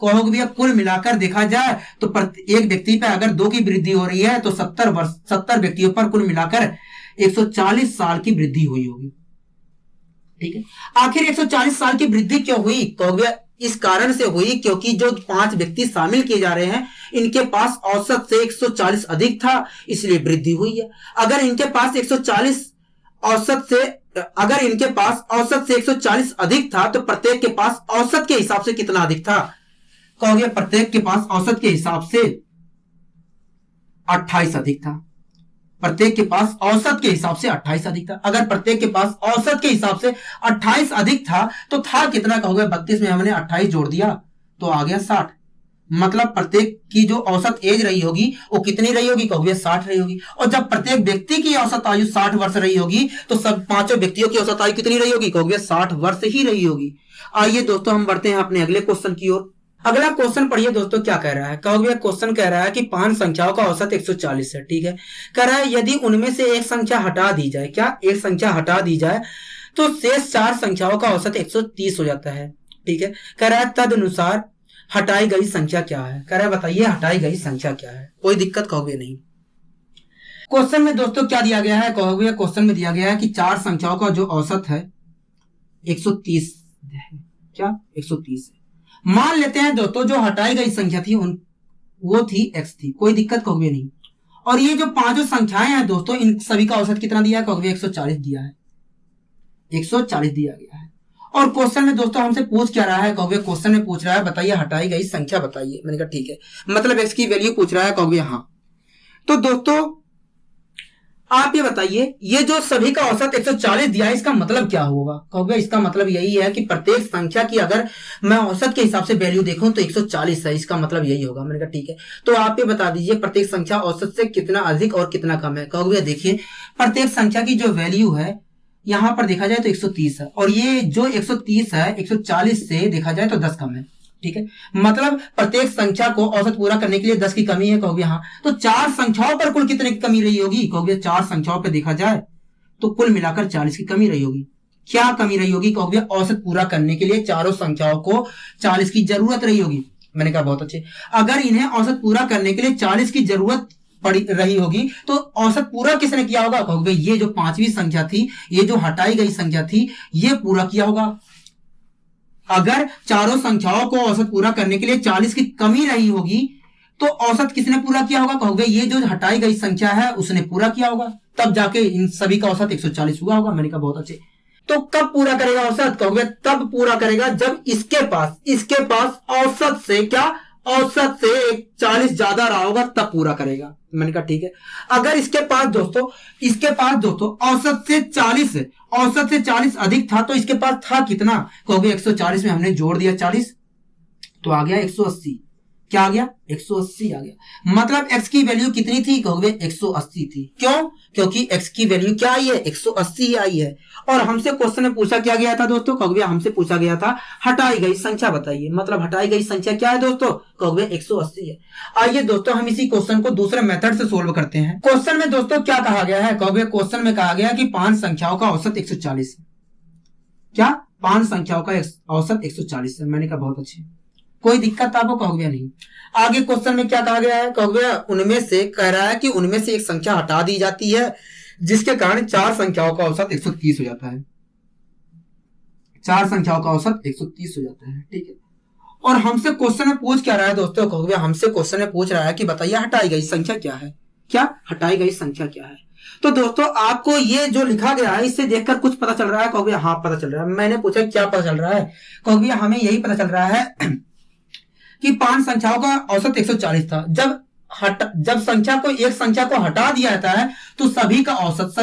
कहोगे भैया कुल मिलाकर देखा जाए तो एक व्यक्ति पे अगर 2 की वृद्धि हो रही है तो 70 व्यक्तियों पर कुल मिलाकर 140 साल की वृद्धि हुई होगी, ठीक है। आखिर 140 साल की वृद्धि क्यों हुई? कहोगे इस कारण से हुई क्योंकि जो 5 व्यक्ति शामिल किए जा रहे हैं इनके पास औसत से 140 अधिक था, इसलिए वृद्धि हुई है। अगर इनके पास 140 औसत से 140 अधिक था तो प्रत्येक के पास औसत के हिसाब से कितना अधिक था? कहोगे प्रत्येक के पास औसत के हिसाब से 28 अधिक था। प्रत्येक के पास औसत के हिसाब से 28 अधिक था। अगर प्रत्येक के पास औसत के हिसाब से 28 अधिक था तो था कितना? कहोगे 32 में हमने 28 जोड़ दिया तो आ गया 60। मतलब प्रत्येक की जो औसत एज रही होगी वो कितनी रही होगी? कहोगे 60 रही होगी। और जब प्रत्येक व्यक्ति की औसत आयु 60 वर्ष रही होगी तो सब 5 व्यक्तियों की औसत आयु कितनी रही होगी? कहोगे 60 वर्ष ही रही होगी। आइए दोस्तों हम बढ़ते हैं अपने अगले क्वेश्चन की ओर। अगला क्वेश्चन पढ़िए दोस्तों क्या कह रहा है। कहोगे क्वेश्चन कह रहा है कि 5 संख्याओं का औसत 140 है, ठीक है। कह रहा है यदि उनमें से एक संख्या हटा दी जाए, क्या? एक संख्या हटा दी जाए तो शेष 4 संख्याओं का औसत 130 हो जाता है, ठीक है। कह रहा है तदनुसार हटाई गई संख्या क्या है? कह रहा है बताइए हटाई गई संख्या क्या है। कोई दिक्कत? कहोगे नहीं। क्वेश्चन में दोस्तों क्या दिया गया है? कहोगे क्वेश्चन में दिया गया है कि 4 संख्याओं का जो औसत है 130 है। क्या? 130 है। मान लेते हैं दोस्तों जो हटाई गई संख्या थी वो थी x थी। कोई दिक्कत? कहोगे नहीं। और ये जो 5 संख्याएं हैं दोस्तों इन सभी का औसत कितना दिया है? कहोगे 140 दिया है। 140 दिया गया है। और क्वेश्चन में दोस्तों हमसे पूछ क्या रहा है, कहोगे क्वेश्चन में पूछ रहा है बताइए हटाई गई संख्या बताइए। मैंने कहा ठीक है, मतलब x की वैल्यू पूछ रहा है, कहोगे हाँ। तो दोस्तों आप ये बताइए, ये जो सभी का औसत 140 दिया है इसका मतलब क्या होगा, कहोगे इसका मतलब यही है कि प्रत्येक संख्या की अगर मैं औसत के हिसाब से वैल्यू देखूं तो 140 है, इसका मतलब यही होगा। मैंने कहा ठीक है, तो आप ये बता दीजिए प्रत्येक संख्या औसत से कितना अधिक और कितना कम है। कहोगे देखिए प्रत्येक संख्या की जो वैल्यू है यहां पर देखा जाए तो 130 है, और ये जो 130 है 140 से देखा जाए तो 10 कम है, ठीक है। मतलब प्रत्येक संख्या को औसत पूरा करने के लिए 10 की कमी है, कहोगे हाँ। तो 4 संख्याओं पर कुल कितने की कमी रही होगी, कहोगे 4 संख्याओं पर देखा जाए तो कुल मिलाकर 40 की कमी रही होगी। क्या कमी रही होगी, कहोगे औसत पूरा करने के लिए चारों संख्याओं को 40 की जरूरत रही होगी। मैंने कहा बहुत अच्छे, अगर इन्हें औसत पूरा करने के लिए 40 की जरूरत पड़ी रही होगी तो औसत पूरा किसने किया होगा, कहोगे ये जो 5वीं संख्या थी, ये जो हटाई गई संख्या थी, ये पूरा किया होगा। अगर चारों संख्याओं को औसत पूरा करने के लिए 40 की कमी रही होगी तो औसत किसने पूरा किया होगा, कहोगे ये जो हटाई गई संख्या है उसने पूरा किया होगा, तब जाके इन सभी का औसत 140 हुआ होगा। मैंने कहा बहुत अच्छे। तो कब पूरा करेगा औसत, कहोगे तब पूरा करेगा जब इसके पास औसत से क्या, औसत से 40 ज्यादा रहा होगा तब पूरा करेगा। मैंने कहा ठीक है, अगर इसके पास दोस्तों औसत से 40 अधिक था तो इसके पास था कितना, कहोगे 140 में हमने जोड़ दिया 40 तो आ गया 180। क्या आ गया, 180 आ गया। मतलब x की वैल्यू कितनी थी, कहोगे 180 थी। क्यों, क्योंकि x की वैल्यू क्या आई है, 180 ही आई है। और हमसे क्वेश्चन में पूछा क्या गया था दोस्तों, कहोगे हमसे पूछा गया था हटाई गई संख्या बताइए। मतलब हटाई गई संख्या क्या है दोस्तों, कहोगे 180 है। आइए दोस्तों हम इसी क्वेश्चन को दूसरे मेथड से सोल्व करते हैं। क्वेश्चन में दोस्तों क्या कहा गया है, कहोगे क्वेश्चन में कहा गया कि 5 संख्याओं का औसत 140 है। क्या, 5 संख्याओं का औसत 140 है। मैंने कहा बहुत अच्छे, कोई दिक्कत आपको, कहोगे नहीं। आगे क्वेश्चन में क्या कहा गया है, कहोगे उनमें से कह रहा है कि उनमें से एक संख्या हटा दी जाती है जिसके कारण 4 संख्याओं का औसत 130 हो जाता है। 4 संख्याओं का औसत 130 हो जाता है, ठीक है। और हमसे क्वेश्चन में पूछ क्या रहा है दोस्तों, कहोगे हमसे क्वेश्चन में पूछ रहा है कि बताइए हटाई गई संख्या क्या है। क्या, हटाई गई संख्या क्या है। तो दोस्तों आपको ये जो लिखा गया है इससे देखकर कुछ पता चल रहा है, कहोगे हाँ पता चल रहा है। मैंने पूछा क्या पता चल रहा है, कहोगे हमें यही पता चल रहा है कि 5 संख्याओं का औसत 140 था। जब एक संख्या को हटा दिया जाता है तो सभी का औसत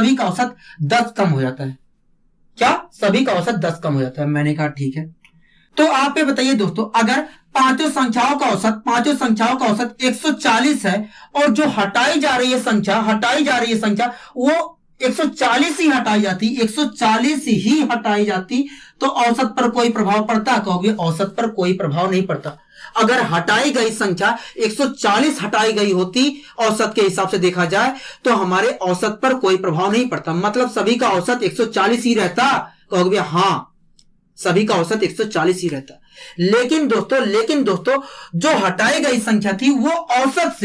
10 कम हो जाता है। क्या, सभी का औसत 10 कम हो जाता है। मैंने कहा ठीक है। तो आप ये बताइए दोस्तों, अगर पांचों संख्याओं का औसत 140 है और जो हटाई जा रही है संख्या वो 140 ही हटाई जाती तो औसत पर कोई प्रभाव पड़ता, कहोगे औसत पर कोई प्रभाव नहीं पड़ता। अगर हटाई गई संख्या 140 हटाई गई होती औसत के हिसाब से देखा जाए तो हमारे औसत पर कोई प्रभाव नहीं पड़ता, मतलब सभी का औसत 140 ही रहता, कहोगे हाँ सभी का औसत 140 ही रहता। लेकिन दोस्तों जो हटाई गई संख्या थी वो औसत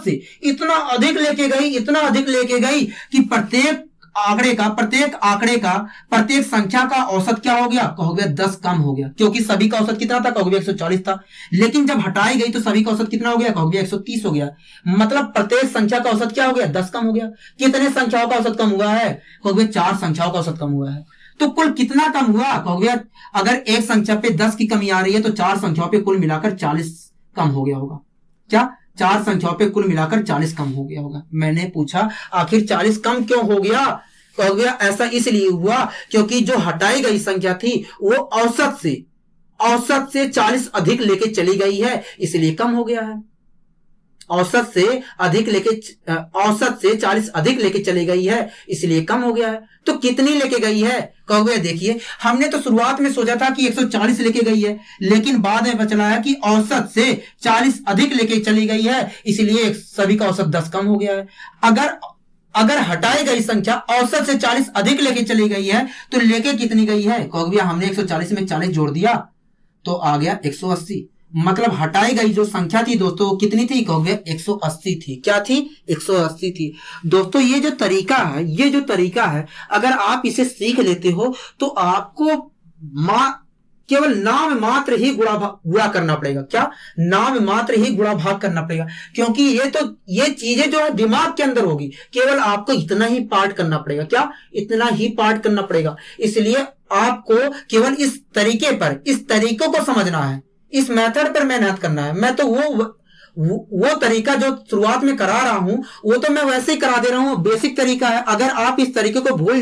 से इतना अधिक लेके गई कि प्रत्येक संख्या का औसत क्या हो गया, कहोगे 10 कम हो गया, क्योंकि सभी का औसत कितना था, कहोगे 140 था। लेकिन जब हटाई गई तो सभी का औसत कितना हो गया, कहोगे 130 हो गया। मतलब प्रत्येक संख्या का औसत क्या हो गया, 10 कम हो गया। कितने संख्याओं का औसत कम हुआ है, कहोगे 4 संख्याओं का औसत कम हुआ है। तो कुल कितना कम हुआ, कहोगे अगर एक संख्या पे 10 की कमी आ रही है तो 4 संख्याओं पे कुल मिलाकर 40 कम हो गया होगा। क्या, 4 संख्याओं पे कुल मिलाकर 40 कम हो गया होगा। मैंने पूछा आखिर 40 कम क्यों हो गया, कहोगे ऐसा इसलिए हुआ क्योंकि जो हटाई गई संख्या थी वो औसत से 40 अधिक लेके चली गई है, इसलिए कम हो गया है। औसत से 40 अधिक लेके चली गई है इसलिए कम हो गया है। तो कितनी लेके गई है, कहोगे देखिए हमने तो शुरुआत में सोचा था कि 140 लेके गई है, लेकिन बाद में बचला है कि औसत से 40 अधिक लेके चली गई है, इसलिए सभी का औसत 10 कम हो गया है। अगर हटाई गई संख्या औसत से 40 अधिक लेके चली गई है तो लेके कितनी गई है, कहोगे हमने 140 में 40 जोड़ दिया तो आ गया 180। मतलब हटाई गई जो संख्या थी दोस्तों कितनी थी, कहोगे 180 थी। क्या थी, 180 थी। दोस्तों ये जो तरीका है अगर आप इसे सीख लेते हो तो आपको केवल नाम मात्र ही गुणा करना पड़ेगा। क्या? नाम मात्र ही गुणा भाग करना पड़ेगा, क्योंकि ये चीजें जो है दिमाग के अंदर होगी, केवल आपको इतना ही पाठ करना पड़ेगा। क्या? इतना ही पाठ करना पड़ेगा। इसलिए आपको केवल इस तरीकों को समझना है, इस मेथड पर मेहनत करना है। मैं तो वो तरीका जो शुरुआत में करा रहा हूं वो तो मैं वैसे ही करा दे रहा हूं, बेसिक तरीका है। अगर आप इस तरीके को भूल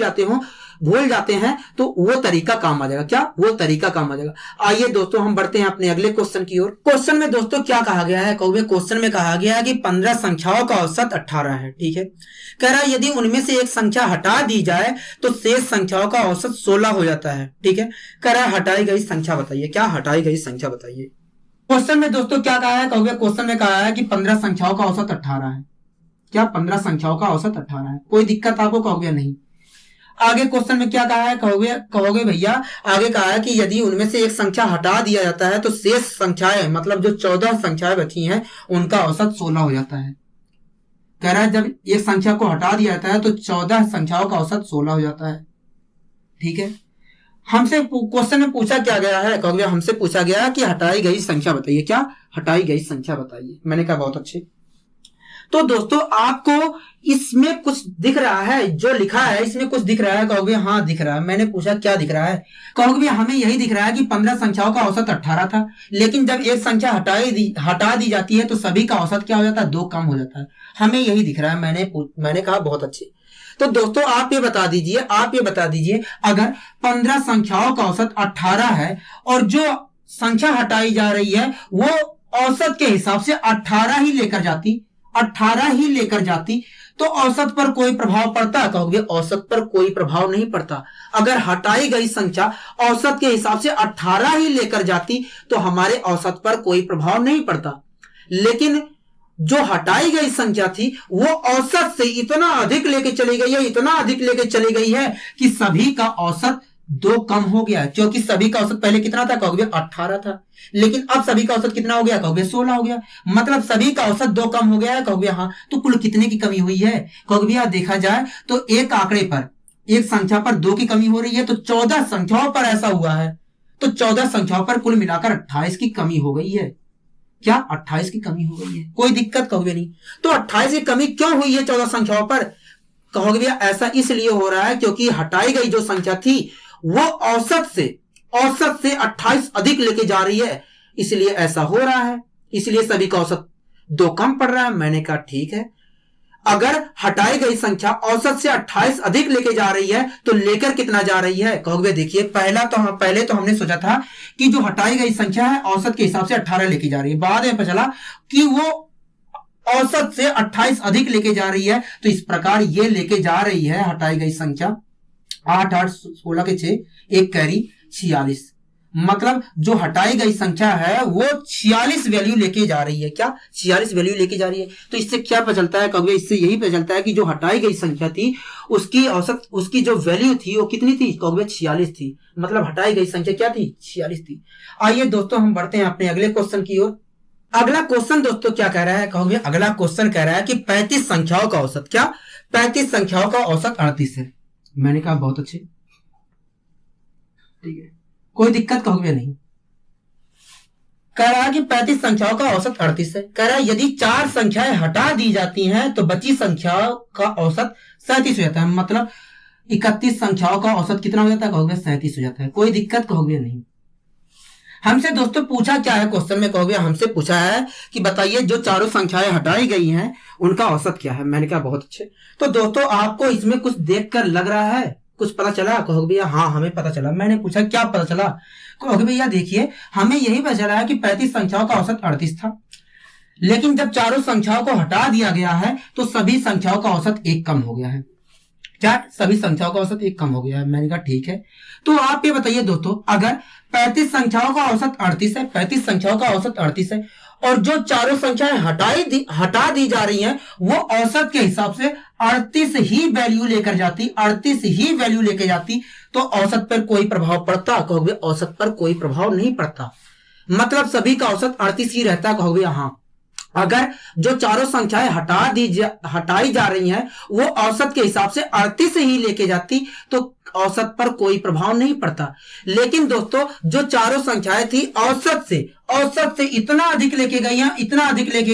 जाते हैं तो वो तरीका काम आ जाएगा। क्या? वो तरीका काम आ जाएगा। आइए दोस्तों हम बढ़ते हैं अपने अगले क्वेश्चन की ओर। क्वेश्चन में दोस्तों क्या कहा गया है? क्वेश्चन में कहा गया है कि 15 संख्याओं का औसत 18 है। ठीक है, कह रहा है यदि उनमें से एक संख्या हटा दी जाए तो शेष संख्याओं का औसत 16 हो जाता है। ठीक है, कह रहा है हटाई गई संख्या बताइए। क्या? हटाई गई संख्या बताइए। क्वेश्चन में दोस्तों क्या कहा है? क्वेश्चन में कहा है कि 15 संख्याओं का औसत 18 है। क्या? 15 संख्याओं का औसत 18 है। कोई दिक्कत आपको? कहोगे नहीं। आगे क्वेश्चन में क्या कहा है? कहोगे भैया आगे कहा है कि यदि उनमें से एक संख्या हटा दिया जाता है तो शेष संख्याएं, मतलब जो 14 संख्याएं बची हैं, उनका औसत 16 हो जाता है। कह रहा है जब एक संख्या को हटा दिया जाता है तो 14 संख्याओं का औसत 16 हो जाता है। ठीक है, हमसे क्वेश्चन में पूछा क्या गया है? कहोगे हमसे पूछा गया कि हटाई गई संख्या बताइए। क्या? हटाई गई संख्या बताइए। मैंने कहा बहुत अच्छे। तो दोस्तों आपको इसमें कुछ दिख रहा है, जो लिखा है इसमें कुछ दिख रहा है? कहोगे हाँ दिख रहा है। मैंने पूछा क्या दिख रहा है? कहोगे हमें यही दिख रहा है कि 15 संख्याओं का औसत 18 था, लेकिन जब एक संख्या हटा दी जाती है तो सभी का औसत क्या हो जाता है? 2 कम हो जाता है। हमें यही दिख रहा है। मैंने कहा बहुत अच्छे। तो दोस्तों आप ये बता दीजिए अगर 15 संख्याओं का औसत 18 है और जो संख्या हटाई जा रही है वो औसत के हिसाब से 18 ही लेकर जाती तो औसत पर कोई प्रभाव पड़ता? कहोगे औसत पर कोई प्रभाव नहीं पड़ता। अगर हटाई गई संख्या औसत के हिसाब से 18 ही लेकर जाती तो हमारे औसत पर कोई प्रभाव नहीं पड़ता। लेकिन जो हटाई गई संख्या थी वो औसत से इतना अधिक लेके चली गई है कि सभी का औसत 2 कम हो गया। क्योंकि सभी का औसत पहले कितना था? कहोगे 18 था, लेकिन अब सभी का औसत कितना हो गया? कहोगे 16 हो गया। मतलब सभी का औसत 2 कम हो गया है। कहोगे हाँ। तो कुल कितने की कमी हुई है? कहोगे भैया देखा जाए तो एक आंकड़े पर, एक संख्या पर 2 की कमी हो रही है, तो 14 संख्याओं पर ऐसा हुआ है। तो 14 संख्याओं पर कुल मिलाकर 28 की कमी हो गई है। क्या? 28 की कमी हो गई है। कोई दिक्कत? कहोगे नहीं। तो 28 की कमी क्यों हुई है 14 संख्याओं पर? कहोगे भैया ऐसा इसलिए हो रहा है क्योंकि हटाई गई जो संख्या थी वो औसत से 28 अधिक लेके जा रही है, इसलिए ऐसा हो रहा है। इसलिए सभी का औसत 2 कम पड़ रहा है। मैंने कहा ठीक है। अगर हटाई गई संख्या औसत से 28 अधिक लेके जा रही है तो लेकर कितना जा रही है? कहोगे देखिए पहले तो हमने सोचा था कि जो हटाई गई संख्या है औसत के हिसाब से 18 लेके जा रही है। बाद में पता चला कि वो औसत से 28 अधिक लेके जा रही है। तो इस प्रकार ये लेके जा रही है हटाई गई संख्या 8 8 16 के 6 1 कैरी 46। मतलब जो हटाई गई संख्या है वो 46 वैल्यू लेके जा रही है। क्या? 46 वैल्यू लेके जा रही है। तो इससे क्या पता चलता है? कहोगे इससे यही पता चलता है कि जो हटाई गई संख्या थी उसकी औसत, उसकी जो वैल्यू थी वो कितनी थी? कहोगे 46 थी। मतलब हटाई गई संख्या क्या थी? 46 थी। आइए दोस्तों हम बढ़ते हैं अपने अगले क्वेश्चन की ओर। अगला क्वेश्चन दोस्तों क्या कह रहा है? कहोगे अगला क्वेश्चन कह रहा है कि 35 संख्याओं का औसत। क्या? 35 संख्याओं का औसत 38 है। मैंने कहा बहुत अच्छे। ठीक है, कोई दिक्कत? कहोगे नहीं। कह रहा है कि 35 संख्याओं का औसत 38 है। कह रहा है यदि 4 संख्याएं हटा दी जाती हैं तो बची संख्याओं का औसत 37 हो जाता है। मतलब 31 संख्याओं का औसत कितना हो जाता है? कहोगे 37 हो जाता है। कोई दिक्कत? कहोगे नहीं। हमसे दोस्तों पूछा क्या है क्वेश्चन में? कहोगे हमसे पूछा है कि बताइए जो चारों संख्याएं हटाई गई हैं उनका औसत क्या है। मैंने कहा बहुत अच्छे। तो दोस्तों आपको इसमें कुछ देखकर लग रहा है, कुछ पता चला? कहोगे भैया हाँ हमें पता चला। मैंने पूछा क्या पता चला? कहोगे भैया देखिए हमें यही पता चला है कि 35 संख्याओं का औसत 38 था, लेकिन जब चारों संख्याओं को हटा दिया गया है तो सभी संख्याओं का औसत 1 कम हो गया है। क्या? सभी संख्याओं का औसत 1 कम हो गया है। मैंने कहा ठीक है। तो आप ये बताइए दोस्तों अगर 35 संख्याओं का औसत 38 है, 35 संख्याओं का औसत 38 है और जो चारों संख्याएं हटा दी जा रही हैं वो औसत के हिसाब से 38 ही वैल्यू लेकर जाती तो औसत पर कोई प्रभाव पड़ता? कहोगे औसत पर कोई प्रभाव नहीं पड़ता। मतलब सभी का औसत 38 ही रहता। कहोगे हाँ अगर जो चारों संख्याएं हटाई जा रही हैं वो औसत के हिसाब से 38 से ही लेके जाती तो औसत पर कोई प्रभाव नहीं पड़ता। लेकिन दोस्तों जो चारों संख्याएं थी औसत से इतना अधिक लेके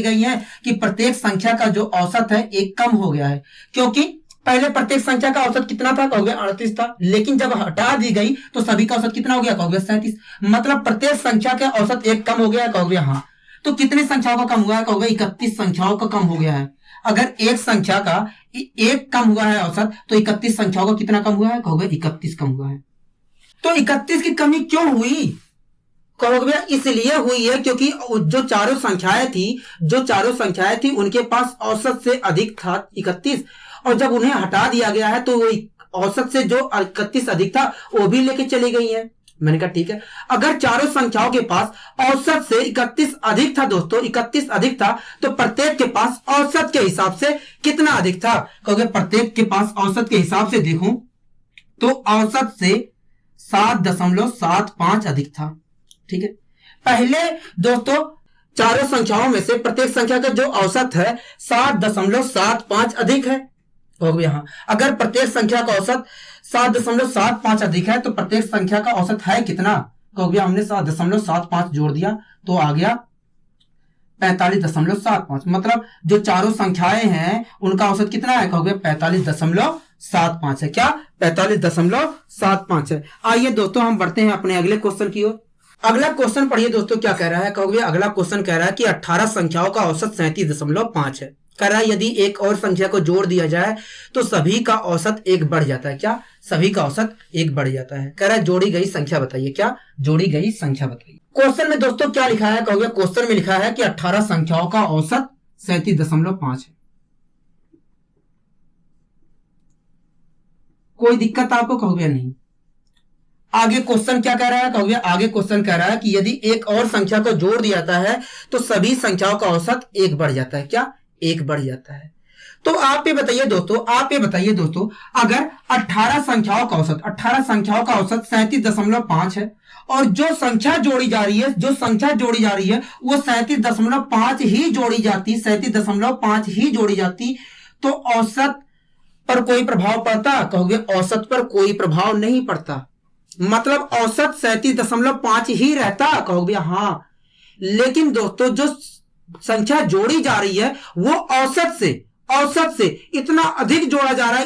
गई हैं कि प्रत्येक संख्या का जो औसत है एक कम हो गया है। क्योंकि पहले प्रत्येक संख्या का औसत कितना था, कहोगे 38 था, लेकिन जब हटा दी गई तो सभी का औसत कितना हो गया, कहोगे 37। मतलब प्रत्येक संख्या का औसत एक कम हो गया, कहोगे हाँ। तो कितनी संख्याओं का कम हुआ है, कहोगे 31 संख्याओं का कम हो गया है। अगर एक संख्या का एक कम हुआ है औसत तो 31 संख्याओं का कितना कम हुआ है, कहोगे 31 कम हुआ है। तो 31 की कमी क्यों हुई, कहोगे इसलिए हुई है क्योंकि जो चारों संख्याएं थी उनके पास औसत से अधिक था 31, और जब उन्हें हटा दिया गया है तो वो औसत से जो 31 अधिक था वो भी लेके चली गई है। मैंने कहा ठीक है। अगर चारों संख्याओं के पास औसत से 31 अधिक था दोस्तों, 31 अधिक था, तो प्रत्येक के पास औसत के हिसाब से कितना अधिक था, क्योंकि प्रत्येक के पास औसत के हिसाब से देखूं तो औसत से 7.75 अधिक था। ठीक है। पहले दोस्तों चारों संख्याओं में से प्रत्येक संख्या का जो औसत है 7.75 अधिक है। यहां अगर प्रत्येक संख्या का औसत 7.75 अधिक है तो प्रत्येक संख्या का औसत है कितना, कहोगे हमने 7.75 जोड़ दिया तो आ गया 45.75। मतलब जो चारों संख्याएं हैं उनका औसत कितना है, कहोगे 45.75 है। क्या 45.75 है। आइए दोस्तों हम बढ़ते हैं अपने अगले क्वेश्चन की ओर। अगला क्वेश्चन पढ़िए दोस्तों, क्या कह रहा है, कहोगे अगला क्वेश्चन कह रहा है कि 18 संख्याओं का औसत 37.5 है। कह रहा है यदि एक और संख्या को जोड़ दिया जाए तो सभी का औसत एक बढ़ जाता है। क्या सभी का औसत एक बढ़ जाता है। कह रहा है जोड़ी गई संख्या बताइए। क्या जोड़ी गई संख्या बताइए। क्वेश्चन में दोस्तों क्या लिखा है, कहोगे क्वेश्चन में लिखा है कि 18 संख्याओं का औसत 37.5 है। कोई दिक्कत आपको, कहोगे नहीं। आगे क्वेश्चन क्या कह रहा है, कहोगे आगे क्वेश्चन कह रहा है कि यदि एक और संख्या को जोड़ दिया जाता है तो सभी संख्याओं का औसत एक बढ़ जाता है। क्या एक बढ़ जाता है। तो आप ये बताइए दोस्तों अगर 18 संख्याओं का औसत 37.5 है और जो संख्या जोड़ी जा रही है वो 37.5 ही जोड़ी जाती तो औसत पर कोई प्रभाव पड़ता, कहोगे औसत पर कोई प्रभाव नहीं पड़ता। मतलब औसत 37.5 ही रहता, कहोगे हाँ। लेकिन दोस्तों जो संख्या जोड़ी जा रही है वो औसत से इतना अधिक जोड़ा जा रहा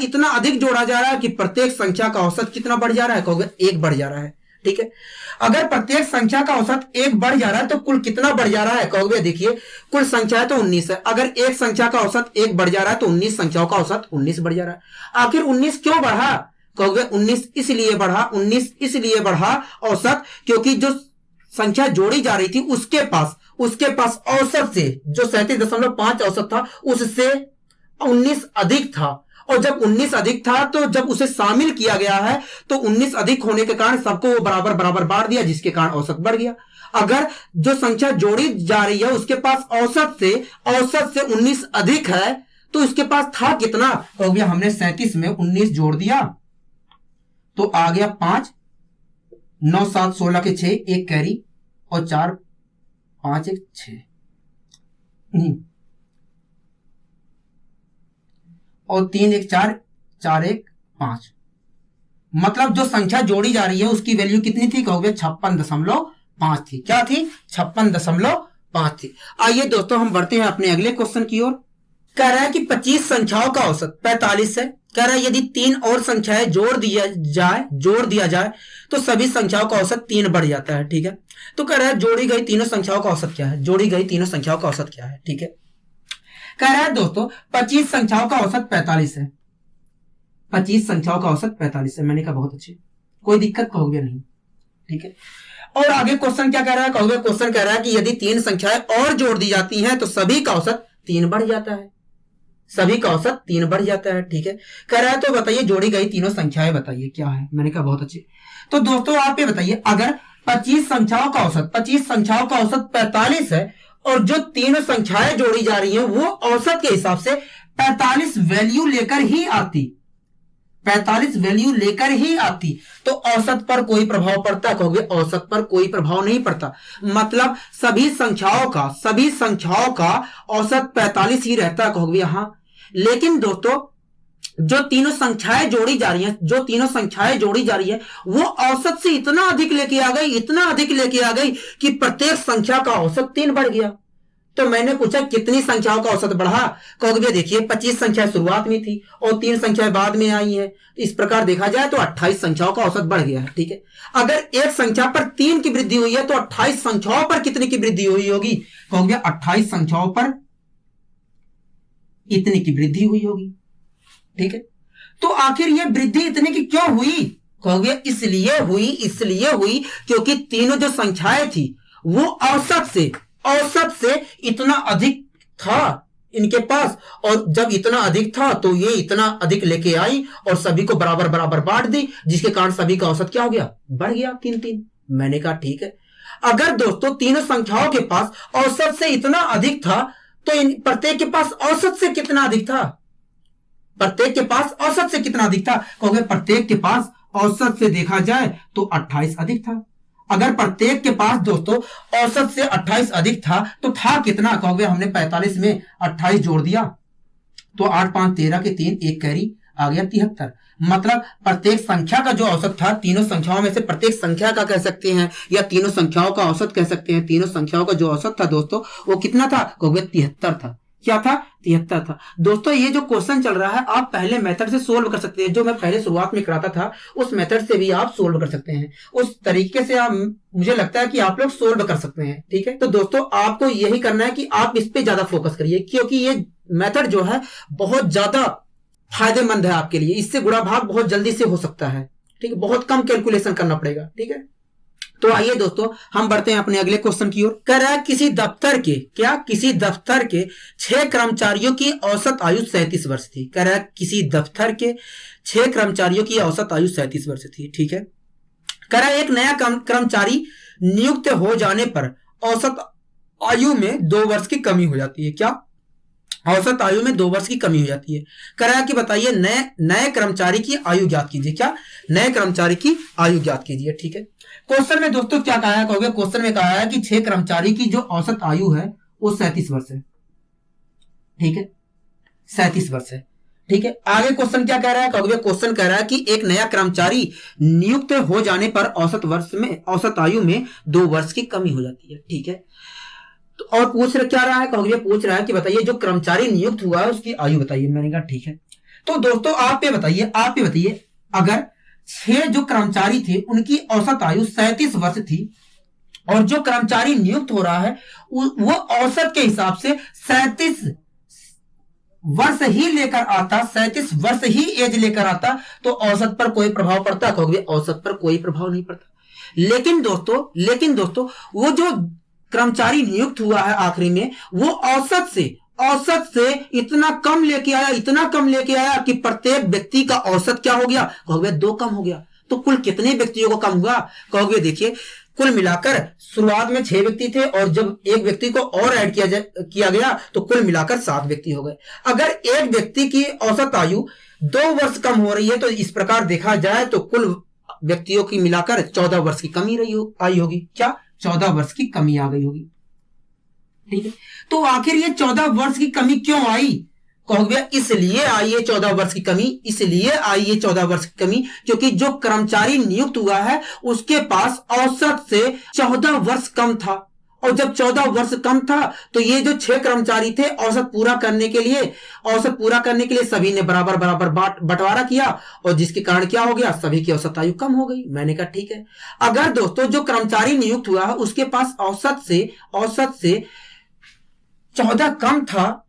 है कि प्रत्येक संख्या का औसत कितना बढ़ जा रहा है, कहोगे एक बढ़ जा रहा है। ठीक है। अगर प्रत्येक संख्या का औसत एक बढ़ जा रहा है तो कुल कितना बढ़ जा रहा है, कहोगे देखिए कुल संख्या है तो 19 है। अगर एक संख्या का औसत एक बढ़ जा रहा है तो 19 संख्याओं का औसत 19 बढ़ जा रहा है। आखिर 19 क्यों बढ़ा, कहोगे 19 इसलिए बढ़ा औसत क्योंकि जो संख्या जोड़ी जा रही थी उसके पास औसत से जो 37.5 औसत था उससे 19 अधिक था, और जब 19 अधिक था तो जब उसे शामिल किया गया है तो 19 अधिक होने के कारण सबको वो बराबर बांट दिया जिसके कारण औसत बढ़ गया। अगर जो संख्या जोड़ी जा रही है उसके पास औसत से 19 अधिक है तो इसके पास था कितना, हो गया हमने 37 में 19 जोड़ दिया तो आ गया 5, 9 7 16 के 6, एक कैरी और 4 5 1 6 और 3 1 4 4 1 5। मतलब जो संख्या जोड़ी जा रही है उसकी वैल्यू कितनी थी, कहोगे 56.5 थी। क्या थी, 56.5 थी। आइए दोस्तों हम बढ़ते हैं अपने अगले क्वेश्चन की ओर। कह रहा है कि 25 संख्याओं का औसत 45 है। कह रहा है यदि 3 और संख्याएं जोड़ दिया जाए तो सभी संख्याओं का औसत 3 बढ़ जाता है। ठीक है। तो कह रहा है जोड़ी गई तीनों संख्याओं का औसत क्या है। ठीक है। कह रहा है दोस्तों 25 संख्याओं का औसत 45 है। 25 संख्याओं का औसत 45 है। मैंने कहा बहुत अच्छी, कोई दिक्कत कहोगे नहीं। ठीक है। और आगे क्वेश्चन क्या कह रहा है, कहोगे क्वेश्चन कह रहा है कि यदि 3 संख्याएं और जोड़ दी जाती हैं तो सभी का औसत 3 बढ़ जाता है। ठीक है। कह रहा है तो बताइए जोड़ी गई तीनों संख्याएं बताइए क्या है। मैंने कहा बहुत अच्छी। तो दोस्तों आप ये बताइए अगर 25 संख्याओं का औसत 45 है और जो तीनों संख्याएं जोड़ी जा रही हैं वो औसत के हिसाब से 45 वैल्यू लेकर ही आती 45 वैल्यू लेकर ही आती तो औसत पर कोई प्रभाव पड़ता? कहोगे औसत पर कोई प्रभाव नहीं पड़ता। मतलब सभी संख्याओं का औसत 45 ही रहता। कहोगे हाँ, लेकिन दोस्तों जो तीनों संख्याएं जोड़ी जा रही है वो औसत से इतना अधिक लेके आ गई कि प्रत्येक संख्या का औसत 3 बढ़ गया। तो मैंने पूछा कितनी संख्याओं का औसत बढ़ा? कहोगे देखिए 25 संख्या शुरुआत में थी और 3 संख्याएं बाद में आई हैं। इस प्रकार देखा जाए तो 28 संख्याओं का औसत बढ़ गया है। ठीक है, अगर एक संख्या पर 3 की वृद्धि हुई है तो 28 संख्याओं पर कितने की वृद्धि हुई होगी? कहोगे 28 संख्याओं पर इतने की वृद्धि हुई होगी। ठीक है, तो आखिर ये वृद्धि इतने की क्यों हुई? कहोगे इसलिए हुई क्योंकि तीनों जो संख्याएं थी वो औसत से इतना अधिक था इनके पास, और जब इतना अधिक था तो ये इतना अधिक लेके आई और सभी को बराबर बराबर बांट दी, जिसके कारण सभी का औसत क्या हो गया? बढ़ गया 3-3। मैंने कहा ठीक है, अगर दोस्तों तीनों संख्याओं के पास औसत से इतना अधिक था तो इन प्रत्येक के पास औसत से कितना अधिक था? प्रत्येक के पास औसत से कितना अधिक था? कहोगे प्रत्येक के पास औसत से देखा जाए तो 28 अधिक था। अगर प्रत्येक के पास दोस्तों औसत से 28 अधिक था तो था कितना? कहोगे हमने 45 में 28 जोड़ दिया तो 8 5 13 के 3 1 कैरी आ गया 73। मतलब प्रत्येक संख्या का जो औसत था, तीनों संख्याओं में से प्रत्येक संख्या का कह सकते हैं या तीनों संख्याओं का औसत कह सकते हैं, तीनों संख्याओं का जो औसत था दोस्तों वो कितना था? कहोगे 73 था। क्या था? 73 था। दोस्तों ये जो क्वेश्चन चल रहा है आप पहले मेथड से सोल्व कर सकते हैं, जो मैं पहले शुरुआत में कराता था उस मेथड से भी आप सोल्व कर सकते हैं। उस तरीके से आप, मुझे लगता है कि आप लोग सोल्व कर सकते हैं। ठीक है, तो दोस्तों आपको यही करना है कि आप इस पे ज्यादा फोकस करिए, क्योंकि ये मेथड जो है बहुत ज्यादा फायदेमंद है आपके लिए। इससे गुणा भाग बहुत जल्दी से हो सकता है। ठीक है, बहुत कम कैलकुलेशन करना पड़ेगा। ठीक है, तो आइए दोस्तों हम बढ़ते हैं अपने अगले क्वेश्चन की ओर। कह रहा है किसी दफ्तर के 6 कर्मचारियों की औसत आयु 37 वर्ष थी। कह रहा है किसी दफ्तर के 6 कर्मचारियों की औसत आयु 37 वर्ष थी। ठीक है, कह रहा है एक नया कर्मचारी नियुक्त हो जाने पर औसत आयु में 2 वर्ष की कमी हो जाती है। क्या? औसत आयु में 2 वर्ष की कमी हो जाती है। कह रहा है कि बताइए नए कर्मचारी की आयु ज्ञात कीजिए। क्या? नए कर्मचारी की आयु ज्ञात कीजिए। ठीक है, क्वेश्चन में दोस्तों क्या कहा है? कहोगे क्वेश्चन में कहा है कि 6 कर्मचारी की जो औसत आयु है वो 37 वर्ष है। ठीक है, 37 वर्ष है। ठीक है, आगे क्वेश्चन क्या कह रहा है? कहोगे क्वेश्चन कह रहा है कि एक नया कर्मचारी नियुक्त हो जाने पर औसत आयु में 2 वर्ष की कमी हो जाती है। ठीक है, तो और क्या रहा है? कहोगे पूछ रहा है कि बताइए जो कर्मचारी नियुक्त हुआ है उसकी आयु बताइए। मैंने कहा ठीक है, तो दोस्तों आप ये बताइए अगर 6 जो कर्मचारी थे उनकी औसत आयु 37 वर्ष थी और जो कर्मचारी नियुक्त हो रहा है वो औसत के हिसाब से 37 वर्ष ही लेकर आता, 37 वर्ष ही एज लेकर आता, तो औसत पर कोई प्रभाव पड़ता? कहोगे औसत पर कोई प्रभाव नहीं पड़ता। लेकिन दोस्तों वो जो कर्मचारी नियुक्त हुआ है आखिरी में वो औसत से इतना कम लेके आया कि प्रत्येक व्यक्ति का औसत क्या हो गया? कहोगे 2 कम हो गया। तो कुल कितने व्यक्तियों को कम हुआ? कहोगे देखिए कुल मिलाकर शुरुआत में 6 व्यक्ति थे और जब एक व्यक्ति को और ऐड किया गया तो कुल मिलाकर 7 व्यक्ति हो गए। अगर एक व्यक्ति की औसत आयु 2 वर्ष कम हो रही है तो इस प्रकार देखा जाए तो कुल व्यक्तियों की मिलाकर 14 वर्ष की कमी आई होगी। क्या? 14 वर्ष की कमी आ गई होगी। ठीक है, तो आखिर ये 14 वर्ष की कमी क्यों आई? कहोगे इसलिए आई ये 14 वर्ष की कमी, क्योंकि जो कर्मचारी नियुक्त हुआ है उसके पास औसत से 14 वर्ष कम था, और जब 14 वर्ष कम था तो ये जो 6 कर्मचारी थे औसत पूरा करने के लिए सभी ने बराबर बराबर बंटवारा किया और जिसके कारण क्या हो गया? सभी की औसत आयु कम हो गई। मैंने कहा ठीक है, अगर दोस्तों जो कर्मचारी नियुक्त हुआ है उसके पास औसत से 14 कम था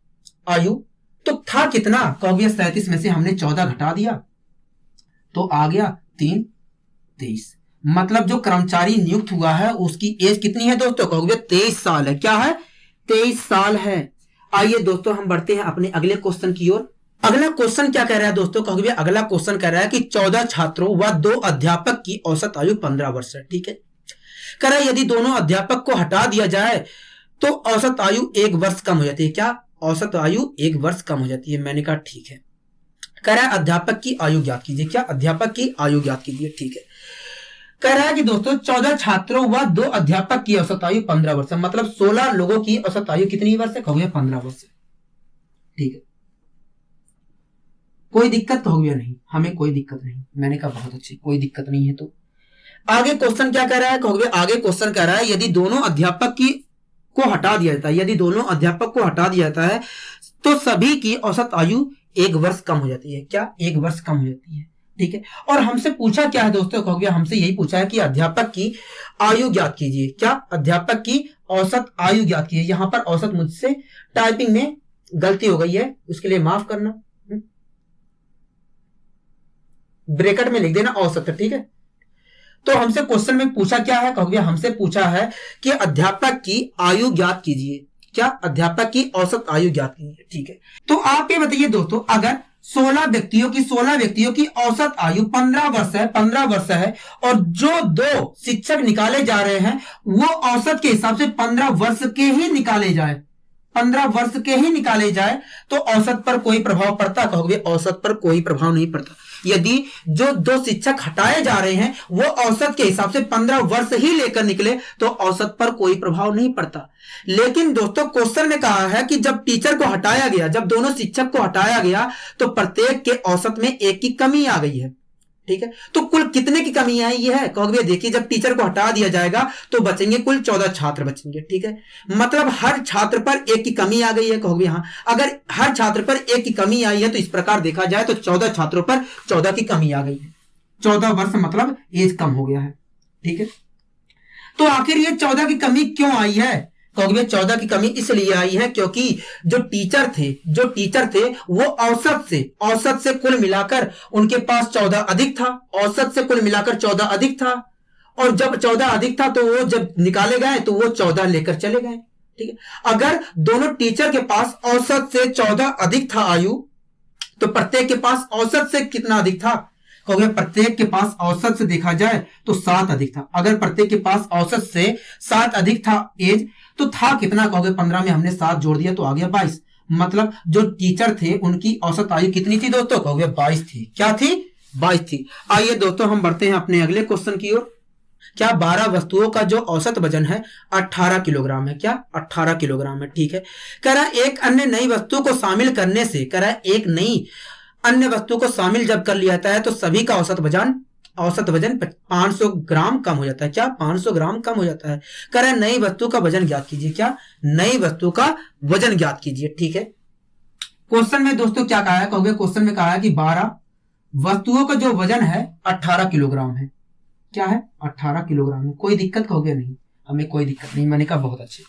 आयु, तो था कितना? कहोगे 37 में से हमने 14 घटा दिया तो आ गया 3 23। मतलब जो कर्मचारी नियुक्त हुआ है उसकी एज कितनी है दोस्तों? कहोगे 23 साल है। क्या है? 23 साल है। आइए दोस्तों हम बढ़ते हैं अपने अगले क्वेश्चन की ओर। अगला क्वेश्चन क्या कह रहा है दोस्तों? कहोगे अगला क्वेश्चन कह रहा है कि 14 छात्रों व 2 अध्यापक की औसत आयु 15 वर्ष है। ठीक है, कह रहा है यदि दोनों अध्यापक को हटा दिया जाए तो औसत आयु 1 वर्ष कम हो जाती है। क्या? औसत आयु 1 वर्ष कम हो जाती है। मैंने कहा ठीक है, कह रहा है अध्यापक की आयु ज्ञात कीजिए। क्या? अध्यापक की आयु ज्ञात कीजिए। ठीक है। कह रहा है कि दोस्तों 14 छात्रों व 2 अध्यापक की औसत आयु 15 वर्ष है। मतलब 16 लोगों की औसत आयु कितनी वर्ष है? कहोगे 15 वर्ष। ठीक है। कोई दिक्कत कहोगे नहीं? हमें कोई दिक्कत नहीं। मैंने कहा बहुत अच्छी, कोई दिक्कत नहीं है। तो आगे क्वेश्चन क्या कह रहा है? कहोगे आगे क्वेश्चन कह रहा है यदि दोनों अध्यापक की को हटा दिया जाता है, यदि दोनों अध्यापक को हटा दिया जाता है तो सभी की औसत आयु 1 वर्ष कम हो जाती है। क्या? 1 वर्ष कम हो जाती है। ठीक है। और हमसे पूछा क्या है दोस्तों? कहोगे हमसे यही पूछा है कि अध्यापक की आयु ज्ञात कीजिए। क्या? अध्यापक की औसत आयु ज्ञात कीजिए। यहां पर औसत मुझसे टाइपिंग में गलती हो गई है, उसके लिए माफ करना। ब्रैकेट में लिख देना औसत। ठीक है। तो हमसे क्वेश्चन में पूछा क्या है? कहोगे हमसे पूछा है कि अध्यापक की आयु ज्ञात कीजिए। क्या? अध्यापक की औसत आयु ज्ञात कीजिए। ठीक है। तो आप ये बताइए दोस्तों, अगर 16 व्यक्तियों की औसत आयु 15 वर्ष है और जो 2 शिक्षक निकाले जा रहे हैं वो औसत के हिसाब से 15 वर्ष के ही निकाले जाए, 15 वर्ष के ही निकाले जाए, तो औसत पर कोई प्रभाव पड़ता? कहोगे औसत पर कोई प्रभाव नहीं पड़ता। यदि जो 2 शिक्षक हटाए जा रहे हैं वो औसत के हिसाब से 15 वर्ष ही लेकर निकले तो औसत पर कोई प्रभाव नहीं पड़ता। लेकिन दोस्तों क्वेश्चन में कहा है कि जब टीचर को हटाया गया, जब दोनों शिक्षक को हटाया गया तो प्रत्येक के औसत में 1 की कमी आ गई है। ठीक है। तो कुल कितने की कमी आई है? कहोगे देखिए जब टीचर को हटा दिया जाएगा तो बचेंगे कुल 14 छात्र बचेंगे। ठीक है। मतलब हर छात्र पर 1 की कमी आ गई है। कहोगे हाँ, अगर हर छात्र पर 1 की कमी आई है तो इस प्रकार देखा जाए तो 14 छात्रों पर 14 की कमी आ गई है। 14 वर्ष मतलब एज कम हो गया है। ठीक है। तो आखिर ये 14 की कमी क्यों आई है? कहोगे 14 की कमी इसलिए आई है क्योंकि जो टीचर थे वो औसत से कुल मिलाकर उनके पास 14 अधिक था। औसत से कुल मिलाकर 14 अधिक था और जब 14 अधिक था तो वो जब निकाले गए तो वो 14 लेकर चले गए। ठीक है। अगर दोनों टीचर के पास औसत से 14 अधिक था आयु तो प्रत्येक के पास औसत से कितना अधिक था? कहोगे प्रत्येक के पास औसत से देखा जाए तो 7 अधिक था। अगर प्रत्येक के पास औसत से 7 अधिक था एज तो था कितना? कहोगे 15 में हमने 7 जोड़ दिया तो आ गया 22। मतलब जो टीचर थे उनकी औसत आयु कितनी थी दोस्तों? कहोगे 22 थी। क्या थी? 22 थी। आइए दोस्तों हम बढ़ते हैं अपने अगले क्वेश्चन की ओर। क्या? 12 वस्तुओं का जो औसत वजन है 18 किलोग्राम है। क्या? 18 किलोग्राम है। ठीक है। कह रहा है एक अन्य नई वस्तु को शामिल करने से, कह रहा है एक नई अन्य वस्तु को शामिल जब कर लिया जाता है तो सभी का औसत वजन 500 ग्राम कम हो जाता है। क्या? 500 ग्राम कम हो जाता है। कह रहा है नई वस्तु का वजन ज्ञात कीजिए। क्या? नई वस्तु का वजन ज्ञात कीजिए। ठीक है। क्वेश्चन में दोस्तों क्या कहा है? कहोगे क्वेश्चन में कहा है कि 12 वस्तुओं का जो वजन है 18 किलोग्राम है। क्या है? 18 किलोग्राम है। कोई दिक्कत? कहोगे नहीं, हमें कोई दिक्कत नहीं। मैंने कहा बहुत अच्छे।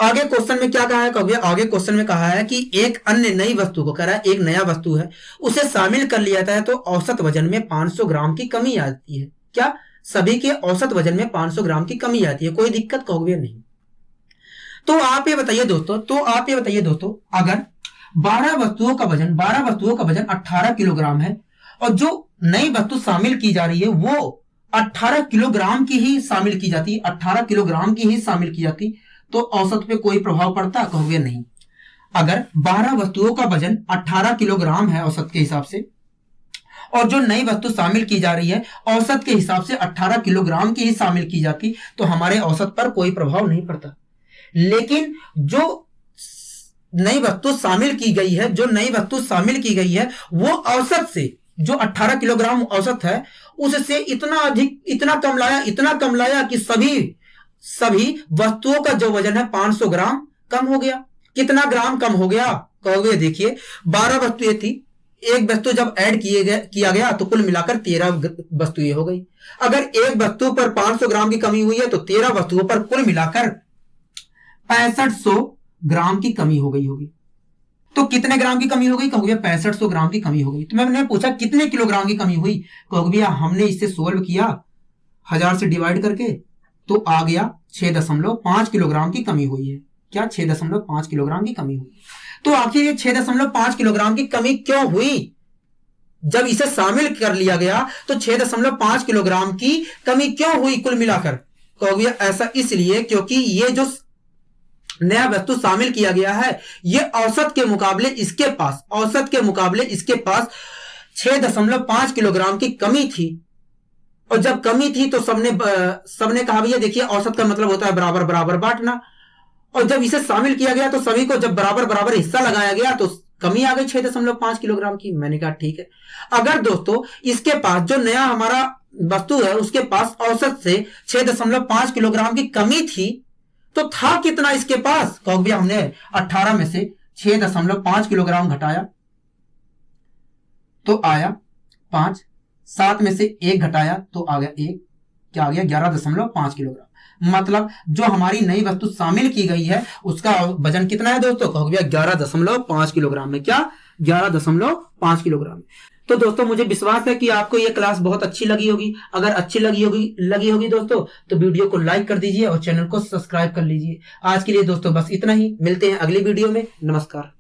आगे क्वेश्चन में क्या कहा है? कहोगे आगे क्वेश्चन में कहा है कि एक अन्य नई वस्तु को, कह रहा है एक नया वस्तु है उसे शामिल कर लिया जाता है तो औसत वजन में 500 ग्राम की कमी आती है। क्या? सभी के औसत वजन में 500 ग्राम की कमी आती है। कोई दिक्कत? कहोगे नहीं। तो आप ये बताइए दोस्तों, अगर 12 वस्तुओं का वजन 18 किलोग्राम है और जो नई वस्तु शामिल की जा रही है वो 18 किलोग्राम की ही शामिल की जाती, 18 किलोग्राम की ही शामिल की जाती तो औसत पे कोई प्रभाव पड़ता? कहोगे नहीं। अगर 12 वस्तुओं का वजन 18 किलोग्राम है औसत के हिसाब से और जो नई वस्तु शामिल की जा रही है औसत के हिसाब से 18 किलोग्राम की ही शामिल की जाती तो हमारे औसत पर कोई प्रभाव नहीं पड़ता। लेकिन जो नई वस्तु शामिल की गई है वो औसत से, जो 18 किलोग्राम औसत है उससे इतना कम लाया कि सभी वस्तुओं का जो वजन है 500 ग्राम कम हो गया। कितना ग्राम कम हो गया? कहोगे देखिए 12 वस्तुएं थी, एक वस्तु जब ऐड किया गया तो कुल मिलाकर 13 वस्तुएं हो गई। अगर एक वस्तु पर 500 ग्राम की कमी हुई है तो 13 वस्तुओं पर कुल मिलाकर 6500 ग्राम की कमी हो गई होगी। तो कितने ग्राम की कमी हो गई? कहोगे 6500 ग्राम की कमी हो गई। तो मैंने पूछा कितने किलोग्राम की कमी हुई? कहोगे भैया हमने इसे सोल्व किया 1000 से डिवाइड करके तो आ गया 6.5 किलोग्राम की कमी हुई है। क्या? 6.5 किलोग्राम की कमी हुई। तो आखिर ये 6.5 किलोग्राम की कमी क्यों हुई? जब इसे शामिल कर लिया गया तो 6.5 किलोग्राम की कमी क्यों हुई कुल मिलाकर? कहोगे ऐसा इसलिए क्योंकि ये जो नया वस्तु शामिल किया गया है, ये औसत के मुकाबले इसके पास 6.5 किलोग्राम की कमी थी। और जब कमी थी तो सबने कहा भैया देखिए औसत का मतलब होता है बराबर बराबर बांटना, और जब इसे शामिल किया गया तो सभी को जब बराबर बराबर हिस्सा लगाया गया तो कमी आ गई 6.5 किलोग्राम की। मैंने कहा ठीक है, अगर दोस्तों इसके पास जो नया हमारा वस्तु है उसके पास औसत से 6.5 किलोग्राम की कमी थी तो था कितना इसके पास, कहो भैया हमने 18 में से 6.5 किलोग्राम घटाया तो आया 5, 7 में से 1 घटाया तो आ गया 1, क्या आ गया 11.5 किलोग्राम। मतलब जो हमारी नई वस्तु शामिल की गई है उसका वजन कितना है दोस्तों, कहो भैया 11.5 किलोग्राम में, क्या 11.5 किलोग्राम। तो दोस्तों मुझे विश्वास है कि आपको यह क्लास बहुत अच्छी लगी होगी। अगर अच्छी लगी होगी दोस्तों तो वीडियो को लाइक कर दीजिए और चैनल को सब्सक्राइब कर लीजिए। आज के लिए दोस्तों बस इतना ही, मिलते हैं अगली वीडियो में। नमस्कार।